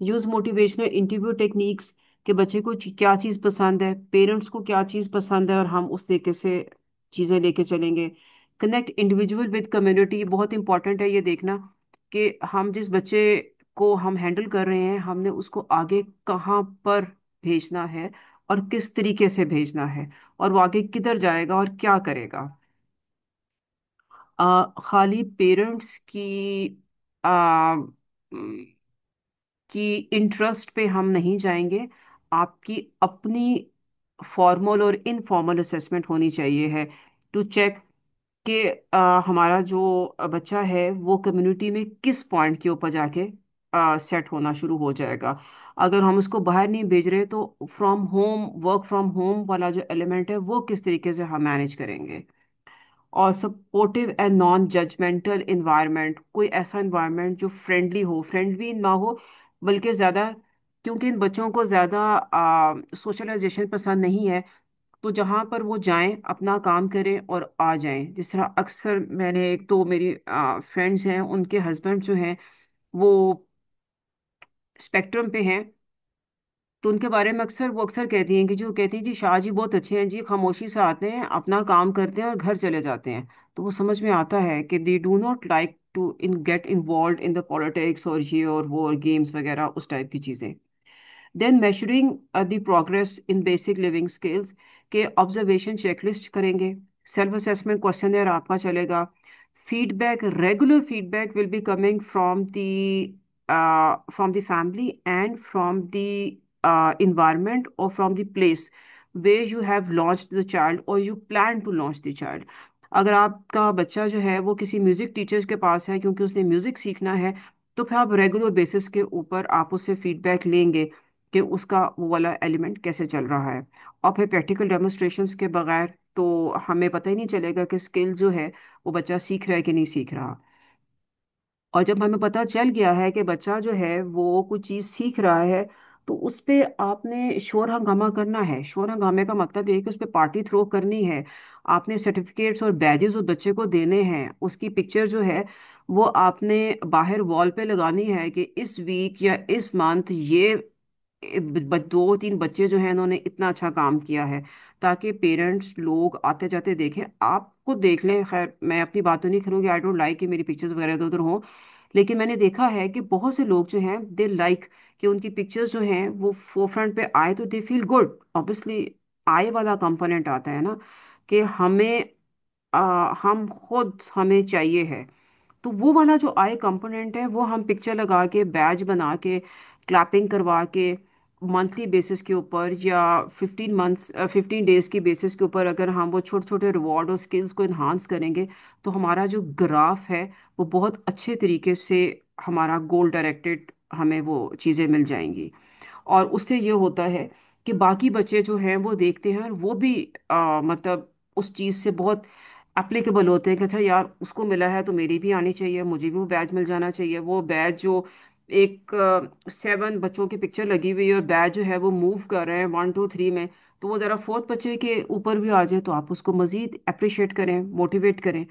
यूज मोटिवेशनल इंटरव्यू टेक्निक्स, कि बच्चे को क्या चीज़ पसंद है, पेरेंट्स को क्या चीज़ पसंद है, और हम उस तरीके से चीज़ें लेके चलेंगे। कनेक्ट इंडिविजुअल विद कम्युनिटी, बहुत इंपॉर्टेंट है ये देखना कि हम जिस बच्चे को हम हैंडल कर रहे हैं हमने उसको आगे कहाँ पर भेजना है और किस तरीके से भेजना है, और वो आगे किधर जाएगा और क्या करेगा। खाली पेरेंट्स आ, कि इंटरेस्ट पे हम नहीं जाएंगे। आपकी अपनी फॉर्मल और इनफॉर्मल असेसमेंट होनी चाहिए है, टू चेक कि हमारा जो बच्चा है वो कम्युनिटी में किस पॉइंट के ऊपर जाके सेट होना शुरू हो जाएगा। अगर हम उसको बाहर नहीं भेज रहे तो from home, work from home वाला जो एलिमेंट है वो किस तरीके से हम मैनेज करेंगे। और supportive and non judgemental environment, कोई ऐसा इन्वायरमेंट जो फ्रेंडली हो, फ्रेंडली ना हो बल्कि ज़्यादा, क्योंकि इन बच्चों को ज़्यादा सोशलाइजेशन पसंद नहीं है। तो जहाँ पर वो जाएं अपना काम करें और आ जाएं। जिस तरह अक्सर मैंने, एक तो मेरी फ्रेंड्स हैं उनके हस्बैंड जो हैं वो स्पेक्ट्रम पे हैं, तो उनके बारे में अक्सर वो अक्सर कहती हैं कि जो कहती हैं जी शाह जी बहुत अच्छे हैं जी, खामोशी से आते हैं अपना काम करते हैं और घर चले जाते हैं। तो वो समझ में आता है कि they do not like to in get involve in the politics और ये और वो और गेम्स वगैरह उस टाइप की चीज़ें। Then measuring the progress in basic living skills, के ऑब्जर्वेशन चेकलिस्ट करेंगे। सेल्फ असेसमेंट क्वेश्चनर आपका चलेगा। Feedback, regular feedback will be coming from the family and from the environment or from the place where you have launched the child or you plan to launch the child। अगर आपका बच्चा जो है वो किसी music teacher के पास है क्योंकि उसने म्यूजिक सीखना है, तो फिर आप रेगुलर बेसिस के ऊपर आप उससे फीडबैक लेंगे कि उसका वो वाला एलिमेंट कैसे चल रहा है। और फिर प्रैक्टिकल डेमोन्स्ट्रेशंस के बगैर तो हमें पता ही नहीं चलेगा कि स्किल जो है वो बच्चा सीख रहा है कि नहीं सीख रहा। और जब हमें पता चल गया है कि बच्चा जो है वो कुछ चीज़ सीख रहा है, तो उस पे आपने शोर हंगामा करना है। शोर हंगामे का मतलब ये है कि उस पे पार्टी थ्रो करनी है। आपने सर्टिफिकेट्स और बैजेस उस बच्चे को देने हैं। उसकी पिक्चर जो है वो आपने बाहर वॉल पे लगानी है कि इस वीक या इस मंथ ये दो तीन बच्चे जो हैं इन्होंने इतना अच्छा काम किया है, ताकि पेरेंट्स लोग आते जाते देखें, आप खुद देख लें। खैर मैं अपनी बात तो नहीं करूँगी, आई डोंट लाइक कि मेरी पिक्चर्स वगैरह इधर उधर हों, लेकिन मैंने देखा है कि बहुत से लोग जो हैं दे लाइक कि उनकी पिक्चर्स जो हैं वो फोरफ्रंट पे आए तो दे फील गुड। ऑब्वियसली आय वाला कंपोनेंट आता है ना, कि हम खुद हमें चाहिए है। तो वो वाला जो आई कंपोनेंट है वो हम पिक्चर लगा के बैज बना के क्लैपिंग करवा के मंथली बेसिस के ऊपर या 15 मंथ्स 15 डेज की बेसिस के ऊपर अगर हम वो छोटे छोटे रिवॉर्ड और स्किल्स को इन्हांस करेंगे, तो हमारा जो ग्राफ है वो बहुत अच्छे तरीके से हमारा गोल डायरेक्टेड हमें वो चीज़ें मिल जाएंगी। और उससे ये होता है कि बाकी बच्चे जो हैं वो देखते हैं और वो भी मतलब उस चीज़ से बहुत एप्लीकेबल होते हैं कि अच्छा यार उसको मिला है तो मेरी भी आनी चाहिए, मुझे भी वो बैच मिल जाना चाहिए। वो बैच जो एक 7 बच्चों की पिक्चर लगी हुई है और बैच जो है वो मूव कर रहे हैं 1 2 3 में, तो वो ज़रा फोर्थ बच्चे के ऊपर भी आ जाए तो आप उसको मज़ीद अप्रिशिएट करें, मोटिवेट करें।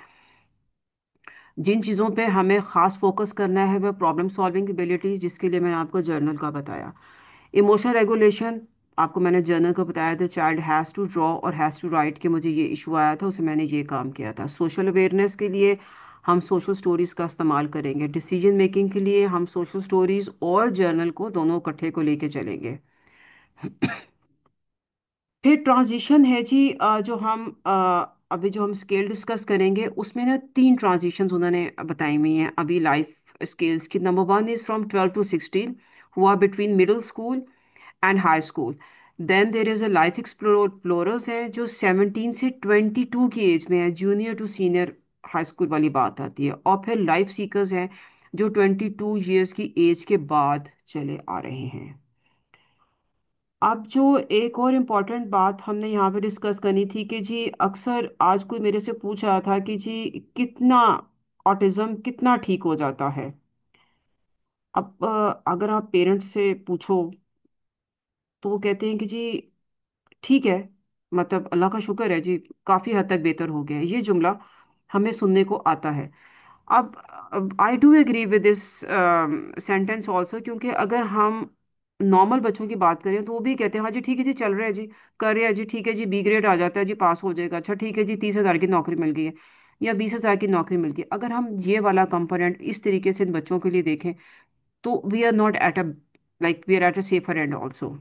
जिन चीज़ों पे हमें ख़ास फोकस करना है वह प्रॉब्लम सॉल्विंग एबिलिटीज, जिसके लिए मैंने आपको जर्नल का बताया। इमोशनल रेगुलेशन, आपको मैंने जर्नल का बताया था, चाइल्ड हैज़ टू ड्रॉ और हैज़ टू राइट, कि मुझे ये इशू आया था उसे मैंने ये काम किया था। सोशल अवेयरनेस के लिए हम सोशल स्टोरीज का इस्तेमाल करेंगे। डिसीजन मेकिंग के लिए हम सोशल स्टोरीज और जर्नल को दोनों इकट्ठे को लेके चलेंगे। फिर ट्रांजिशन है जी, जो हम अभी जो हम स्केल डिस्कस करेंगे उसमें ना 3 ट्रांजिशंस उन्होंने बताई हुई हैं अभी लाइफ स्केल्स की। नंबर 1 इज़ फ्रॉम 12 to 16, हुआ between middle school and high school. Then there is a life explorers है जो 17 से 22 की एज में है, junior to senior high school वाली बात आती है। और फिर लाइफ सीकर्स हैं जो 22 ईयर्स की एज के बाद चले आ रहे हैं। अब जो एक और इम्पॉर्टेंट बात हमने यहाँ पे डिस्कस करनी थी कि जी अक्सर आज कोई मेरे से पूछ रहा था कि जी कितना ऑटिज्म कितना ठीक हो जाता है। अब अगर आप पेरेंट्स से पूछो तो वो कहते हैं कि जी ठीक है, मतलब अल्लाह का शुक्र है जी, काफ़ी हद तक बेहतर हो गया है। ये जुमला हमें सुनने को आता है। अब I do agree with this sentence also, क्योंकि अगर हम नॉर्मल बच्चों की बात करें तो वो भी कहते हैं हाँ जी ठीक है जी, चल रहे हैं जी, कर रहे हैं जी, ठीक है जी, बी ग्रेड आ जाता है जी, पास हो जाएगा, अच्छा ठीक है जी, 30,000 की नौकरी मिल गई है या 20,000 की नौकरी मिल गई। अगर हम ये वाला कंपोनेंट इस तरीके से इन बच्चों के लिए देखें तो we are not at a, like we are at a safer and also.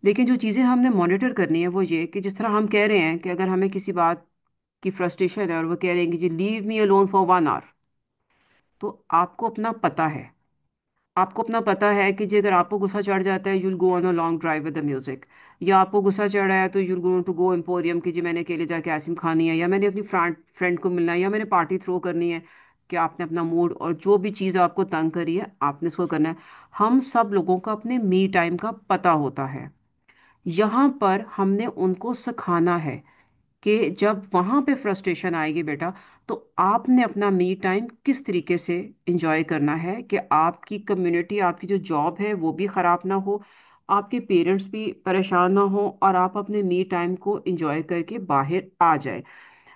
लेकिन जो चीज़ें हमने मॉनिटर करनी है वो ये कि जिस तरह हम कह रहे हैं कि अगर हमें किसी बात की फ्रस्ट्रेशन है और वो कह रहे हैं कि जी leave me alone for 1 hour, तो आपको अपना पता है, आपको अपना पता है कि जी अगर आपको गुस्सा चढ़ जाता है you'll go on a long drive with the music, या आपको गुस्सा चढ़ रहा है तो you'll go to go emporium कि जी मैंने अकेले जाके आइसक्रीम खानी है, या मैंने अपनी फ्रेंड को मिलना है, या मैंने पार्टी थ्रो करनी है, कि आपने अपना मूड और जो भी चीज़ आपको तंग करी है आपने उसको करना है। हम सब लोगों का अपने मी टाइम का पता होता है। यहाँ पर हमने उनको सिखाना है कि जब वहाँ पे फ्रस्ट्रेशन आएगी बेटा, तो आपने अपना मी टाइम किस तरीके से एंजॉय करना है कि आपकी कम्युनिटी, आपकी जो जॉब है वो भी ख़राब ना हो, आपके पेरेंट्स भी परेशान ना हो, और आप अपने मी टाइम को एंजॉय करके बाहर आ जाए।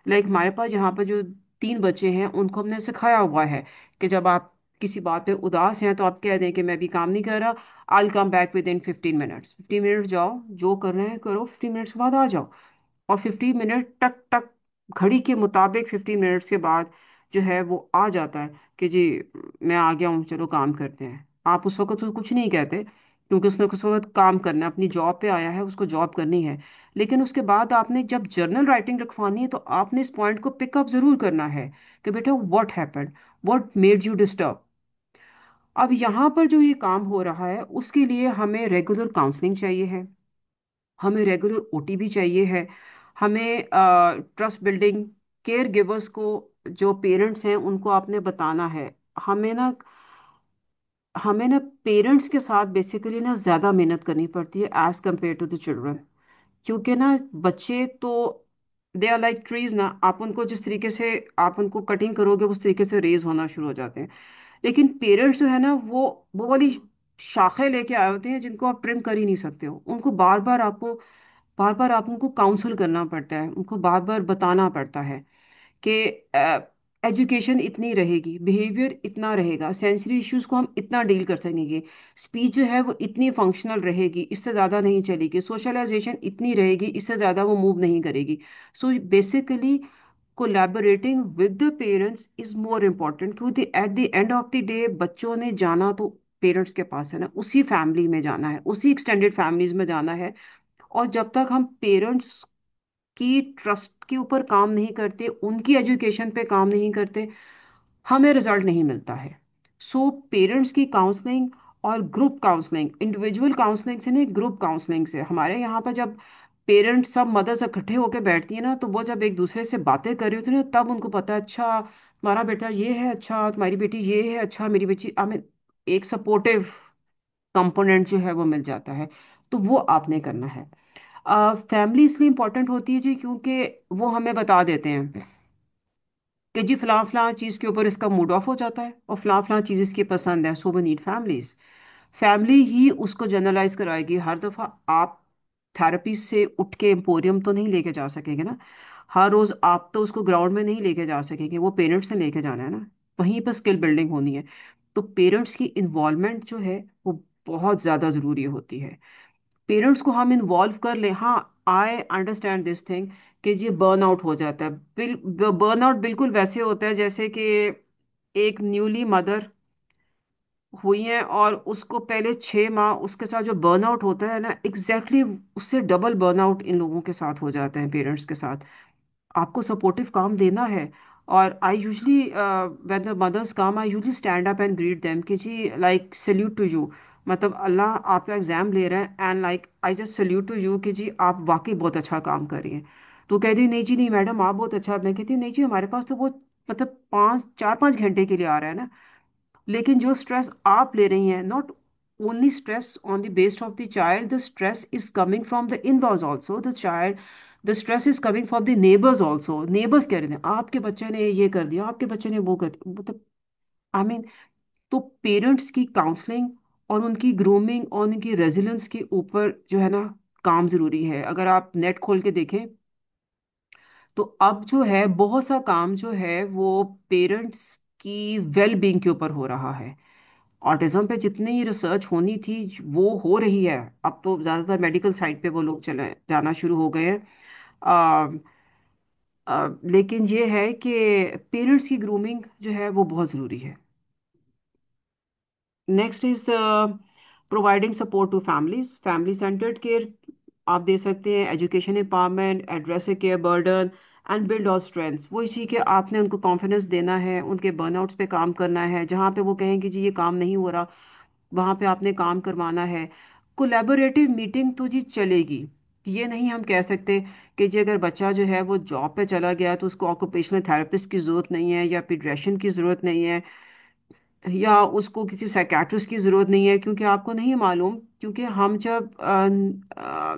लाइक हमारे पास यहाँ पर जो 3 बच्चे हैं उनको हमने सिखाया हुआ है कि जब आप किसी बात पे उदास हैं तो आप कह दें कि मैं भी काम नहीं कर रहा, I come back within 15 minutes, 15 minute जाओ, जो करना है करो, 15 मिनट्स के बाद आ जाओ। और 15 मिनट टक टक घड़ी के मुताबिक 15 मिनट्स के बाद जो है वो आ जाता है कि जी मैं आ गया हूँ, चलो काम करते हैं। आप उस वक्त उसको कुछ नहीं कहते क्योंकि उसने उस वक्त काम करना है, अपनी जॉब पे आया है, उसको जॉब करनी है। लेकिन उसके बाद आपने जब जर्नल राइटिंग लिखवानी है तो आपने इस पॉइंट को पिकअप जरूर करना है कि बेटा what happened, what made you disturb. अब यहाँ पर जो ये काम हो रहा है उसके लिए हमें रेगुलर काउंसलिंग चाहिए है, हमें रेगुलर ओटी भी चाहिए है, हमें ट्रस्ट बिल्डिंग, केयर गिवर्स को, जो पेरेंट्स हैं उनको आपने बताना है। हमें ना हमें ना पेरेंट्स के साथ बेसिकली ना ज़्यादा मेहनत करनी पड़ती है as compared to the children. क्योंकि ना बच्चे तो दे आर लाइक ट्रीज ना, आप उनको जिस तरीके से आप उनको कटिंग करोगे उस तरीके से रेज होना शुरू हो जाते हैं। लेकिन पेरेंट्स जो है ना वो वाली शाखें लेके आए होते हैं जिनको आप ट्रिम कर ही नहीं सकते हो, उनको बार बार आप उनको काउंसल करना पड़ता है, उनको बार बार बताना पड़ता है कि एजुकेशन इतनी रहेगी, बिहेवियर इतना रहेगा, सेंसरी इश्यूज को हम इतना डील कर सकेंगे, स्पीच जो है वो इतनी फंक्शनल रहेगी, इससे ज़्यादा नहीं चलेगी, सोशलाइजेशन इतनी रहेगी, इससे ज़्यादा वो मूव नहीं करेगी। So basically collaborating with the parents is more important, क्योंकि at the end of the day बच्चों ने जाना तो पेरेंट्स के पास है ना, उसी फैमिली में जाना है, उसी एक्सटेंडेड फैमिलीज में जाना है। और जब तक हम पेरेंट्स की ट्रस्ट के ऊपर काम नहीं करते, उनकी एजुकेशन पे काम नहीं करते, हमें रिजल्ट नहीं मिलता है। सो पेरेंट्स की काउंसलिंग और ग्रुप काउंसलिंग, इंडिविजुअल काउंसलिंग से नहीं, ग्रुप काउंसलिंग से। हमारे यहाँ पर जब पेरेंट्स सब मदर्स इकट्ठे होकर बैठती है ना तो वो जब एक दूसरे से बातें कर रही होती है ना तब उनको पता है अच्छा तुम्हारा बेटा ये है, अच्छा तुम्हारी बेटी ये है, अच्छा मेरी बेटी, आई मीन एक सपोर्टिव कंपोनेंट जो है वो मिल जाता है। तो वो आपने करना है। फैमिली इसलिए इंपॉर्टेंट होती है जी क्योंकि वो हमें बता देते हैं कि जी फलां फलां चीज़ के ऊपर इसका मूड ऑफ हो जाता है और फलां फलां चीज़ इसकी पसंद है, so we need families. Family ही उसको जनरलाइज कराएगी। हर दफ़ा आप थेरेपी से उठ के एम्पोरियम तो नहीं लेके जा सकेंगे ना, हर रोज़ आप तो उसको ग्राउंड में नहीं लेके जा सकेंगे, वो पेरेंट्स ने लेके जाना है ना, वहीं पर स्किल बिल्डिंग होनी है। तो पेरेंट्स की इन्वॉल्वमेंट जो है वो बहुत ज़्यादा ज़रूरी होती है। पेरेंट्स को हम इन्वॉल्व कर लें, हाँ आई अंडरस्टैंड दिस थिंग कि ये बर्न आउट हो जाता है। बर्न आउट बिल्कुल वैसे होता है जैसे कि एक न्यूली मदर हुई है और उसको पहले 6 माह उसके साथ जो बर्न आउट होता है ना, एग्जैक्टली उससे डबल बर्न आउट इन लोगों के साथ हो जाता है पेरेंट्स के साथ। आपको सपोर्टिव काम देना है। और I usually when the mothers come I usually stand up and greet them कि जी लाइक सल्यूट टू यू, मतलब अल्लाह आपका एग्जाम ले रहा है and like I just salute to you कि जी आप वाकई बहुत अच्छा काम कर रही हैं। तो कहती है नहीं जी नहीं मैडम आप बहुत अच्छा, मैं कहती हूँ नहीं जी हमारे पास तो वो मतलब 4-5 घंटे के लिए आ रहा है ना। लेकिन जो स्ट्रेस आप ले रही हैं, not only stress on the based of the child, the stress is coming from the in laws also, the child, the stress is coming from the neighbours also. Neighbours कह रहे हैं आपके बच्चे ने ये कर दिया, आपके बच्चे ने वो कर दिया, मतलब आई मीन। तो पेरेंट्स की काउंसलिंग और उनकी ग्रूमिंग और उनकी रेजिलेंस के ऊपर जो है ना काम जरूरी है। अगर आप नेट खोल के देखें तो अब जो है बहुत सा काम जो है वो पेरेंट्स की वेल बीइंग के ऊपर हो रहा है। ऑटिज्म पे जितनी रिसर्च होनी थी वो हो रही है। अब तो ज़्यादातर मेडिकल साइड पे वो लोग चले जाना शुरू हो गए हैं। आ, लेकिन ये है कि पेरेंट्स की ग्रूमिंग जो है वो बहुत ज़रूरी है। Next is providing support to families, family centred care आप दे सकते हैं, education empowerment, address care burden and build और स्ट्रेंथ। वो इसी के आपने उनको कॉन्फिडेंस देना है, उनके बर्नआउट्स पे काम करना है, जहाँ पे वो कहेंगे जी ये काम नहीं हो रहा वहाँ पे आपने काम करवाना है। कोलैबोरेटिव मीटिंग तो जी चलेगी। ये नहीं हम कह सकते कि जी अगर बच्चा जो है वो जॉब पे चला गया तो उसको ऑक्यूपेशनल थेरेपिस्ट की ज़रूरत नहीं है या पीडियाट्रिशियन की ज़रूरत नहीं है या उसको किसी साइकेट्रिस्ट की ज़रूरत नहीं है, क्योंकि आपको नहीं मालूम। क्योंकि हम जब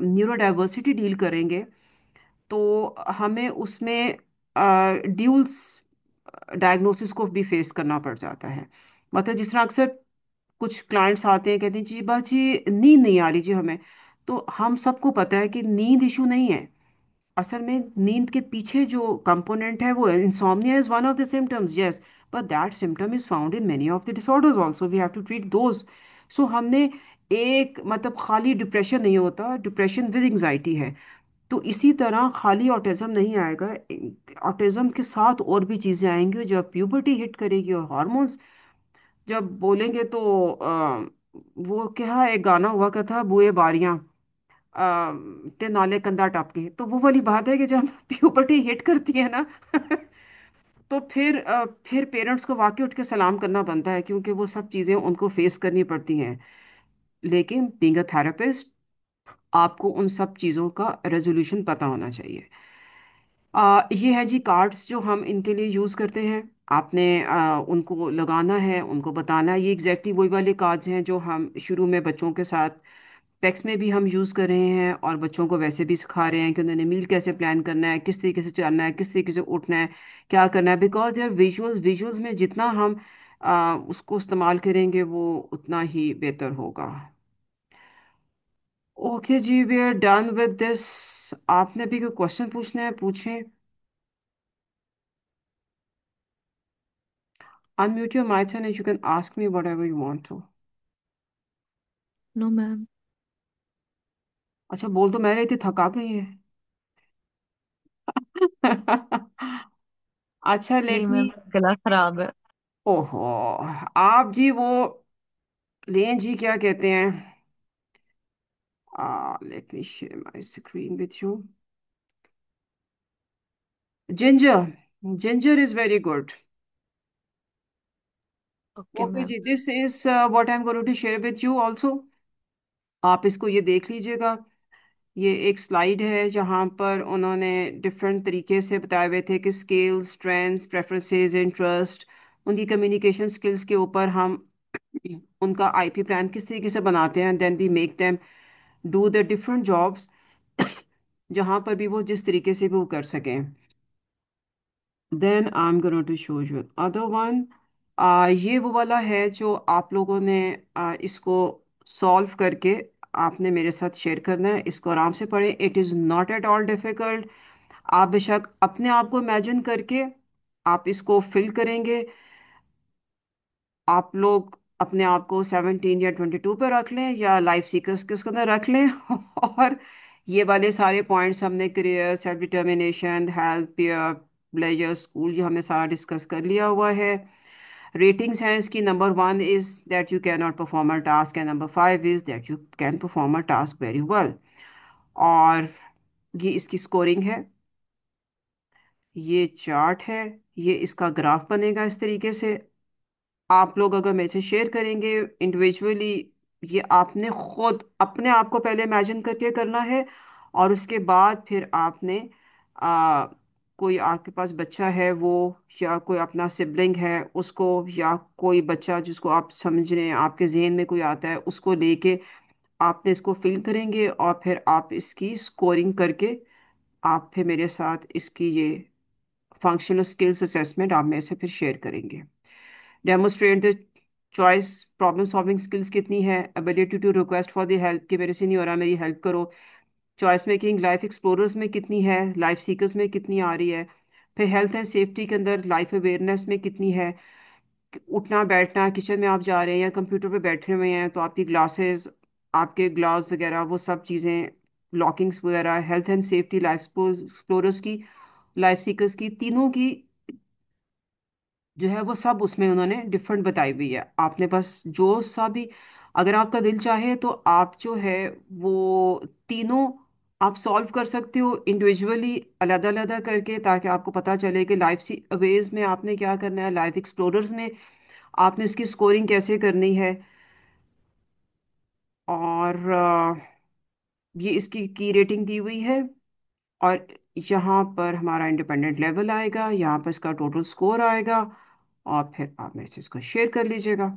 न्यूरो डाइवर्सिटी डील करेंगे तो हमें उसमें ड्यूल्स डायग्नोसिस को भी फेस करना पड़ जाता है। मतलब जिस तरह अक्सर कुछ क्लाइंट्स आते हैं कहते हैं जी बस जी नींद नहीं आ रही जी हमें। तो हम सबको पता है कि नींद इशू नहीं है। असल में नींद के पीछे जो कंपोनेंट है वो insomnia is one of the symptoms, yes, but that symptom is found in many of the disorders also, we have to treat those. So हमने एक मतलब खाली डिप्रेशन नहीं होता, डिप्रेशन विद एंजाइटी है। तो इसी तरह खाली ऑटिज्म नहीं आएगा, ऑटिज्म के साथ और भी चीज़ें आएंगी। जब प्यूबर्टी हिट करेगी और हार्मोन्स जब बोलेंगे तो वो क्या एक गाना हुआ का था, बुए बारियां ते नाले कंधा टपके, तो वो वाली बात है कि जब प्यूबर्टी हिट करती है ना तो फिर पेरेंट्स को वाकई उठ के सलाम करना बनता है, क्योंकि वो सब चीज़ें उनको फेस करनी पड़ती हैं। लेकिन बीइंग अ थेरेपिस्ट आपको उन सब चीज़ों का रेजोल्यूशन पता होना चाहिए। ये है जी कार्ड्स जो हम इनके लिए यूज़ करते हैं। आपने उनको लगाना है, उनको बताना है। ये एग्जैक्टली वही वाले कार्ड्स हैं जो हम शुरू में बच्चों के साथ पेक्स में भी हम यूज़ कर रहे हैं और बच्चों को वैसे भी सिखा रहे हैं कि उन्होंने मील कैसे प्लान करना है, किस तरीके से चलना है, किस तरीके से उठना है, क्या करना है। Because they are visuals, visuals में जितना हम उसको इस्तेमाल करेंगे वो उतना ही बेहतर होगा। ओके जी, we are done with this. आपने भी कोई क्वेश्चन पूछना है पूछें। Unmute your mics and you can ask me whatever you want to. No ma'am. अच्छा बोल तो मैं रही थी, थका गई है। अच्छा नहीं लेट मी। मैम, गला खराब है। ओहो, आप जी वो लें जी क्या कहते हैं, let me share my screen with you. Ginger, ginger is very good. Okay okay ma'am. जी, this is what I am going to share with you also. आप इसको ये देख लीजिएगा। ये एक स्लाइड है जहाँ पर उन्होंने डिफरेंट तरीके से बताए हुए थे कि स्किल्स, स्ट्रेंथ्स, प्रेफरेंसेस, इंटरेस्ट, उनकी कम्युनिकेशन स्किल्स के ऊपर हम उनका आईपी प्लान किस तरीके से बनाते हैं, then we make them do the different jobs जहाँ पर भी वो जिस तरीके से भी वो कर सकें। Then I am going to show you other one. ये वो वाला है जो आप लोगों ने इसको सॉल्व करके आपने मेरे साथ शेयर करना है। इसको आराम से पढ़ें, it is not at all difficult. आप बेशक अपने आप को इमेजिन करके आप इसको फिल करेंगे। आप लोग अपने आप को 17 या 22 पे रख लें या लाइफ सीकर्स के उसके अंदर रख लें और ये वाले सारे पॉइंट्स हमने career, self determination, health, peer, pleasure, school, जो हमने सारा डिस्कस कर लिया हुआ है। रेटिंग्स हैं इसकी, number 1 is that you can not perform a task and number 5 is that you can perform a task very well. और ये इसकी स्कोरिंग है, ये चार्ट है, ये इसका ग्राफ बनेगा इस तरीके से। आप लोग अगर मेरे से शेयर करेंगे इंडिविजुअली, ये आपने खुद अपने आप को पहले इमेजिन करके करना है और उसके बाद फिर आपने आ, कोई आपके पास बच्चा है वो या कोई अपना सिबलिंग है उसको या कोई बच्चा जिसको आप समझ रहे हैं आपके जहन में कोई आता है उसको लेके आपने इसको फिल करेंगे और फिर आप इसकी स्कोरिंग करके आप फिर मेरे साथ इसकी ये फंक्शनल स्किल्स असेसमेंट आप मेरे से फिर शेयर करेंगे। Demonstrate the choice, problem solving skills कितनी है, ability to request for the help कि मेरे से नहीं हो रहा मेरी हेल्प करो, चॉइस मेकिंग लाइफ एक्सप्लोरर्स में कितनी है, लाइफ सीकर्स में कितनी आ रही है। फिर हेल्थ एंड सेफ्टी के अंदर लाइफ अवेयरनेस में कितनी है। उठना बैठना, किचन में आप जा रहे हैं या कंप्यूटर पे बैठे हुए हैं तो आपकी ग्लासेस, आपके ग्लव्स वगैरह, वो सब चीज़ें, लॉकिंग्स वगैरह, health and safety life explorers की, लाइफ सीकर्स की, तीनों की जो है वो सब उसमें उन्होंने डिफरेंट बताई हुई है। आपने बस जो सा भी, अगर आपका दिल चाहे तो आप जो है वो तीनों आप सॉल्व कर सकते हो इंडिविजुअली, अलग अलग करके, ताकि आपको पता चले कि लाइफ सी अवेज में आपने क्या करना है, लाइफ एक्सप्लोरर्स में आपने उसकी स्कोरिंग कैसे करनी है। और ये इसकी की रेटिंग दी हुई है। और यहाँ पर हमारा इंडिपेंडेंट लेवल आएगा, यहाँ पर इसका टोटल स्कोर आएगा। और फिर आप मेरे से इसको शेयर कर लीजिएगा।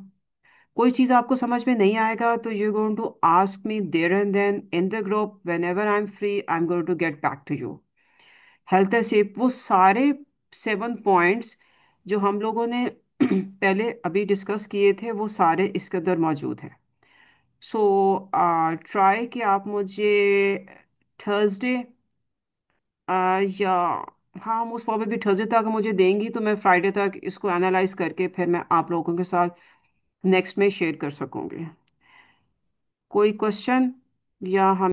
कोई चीज़ आपको समझ में नहीं आएगा तो you going to ask me there and then in the group, whenever I am free I am going to get back to you. Health and safe वो सारे 7 पॉइंट्स जो हम लोगों ने पहले अभी डिस्कस किए थे, वो सारे इसके अंदर मौजूद हैं। सो ट्राई कि आप मुझे थर्सडे या, हाँ मोस्ट प्रॉबेबली थर्सडे तक मुझे देंगी तो मैं फ्राइडे तक इसको एनालाइज करके फिर मैं आप लोगों के साथ नेक्स्ट में शेयर कर सकूंगी। कोई क्वेश्चन या हम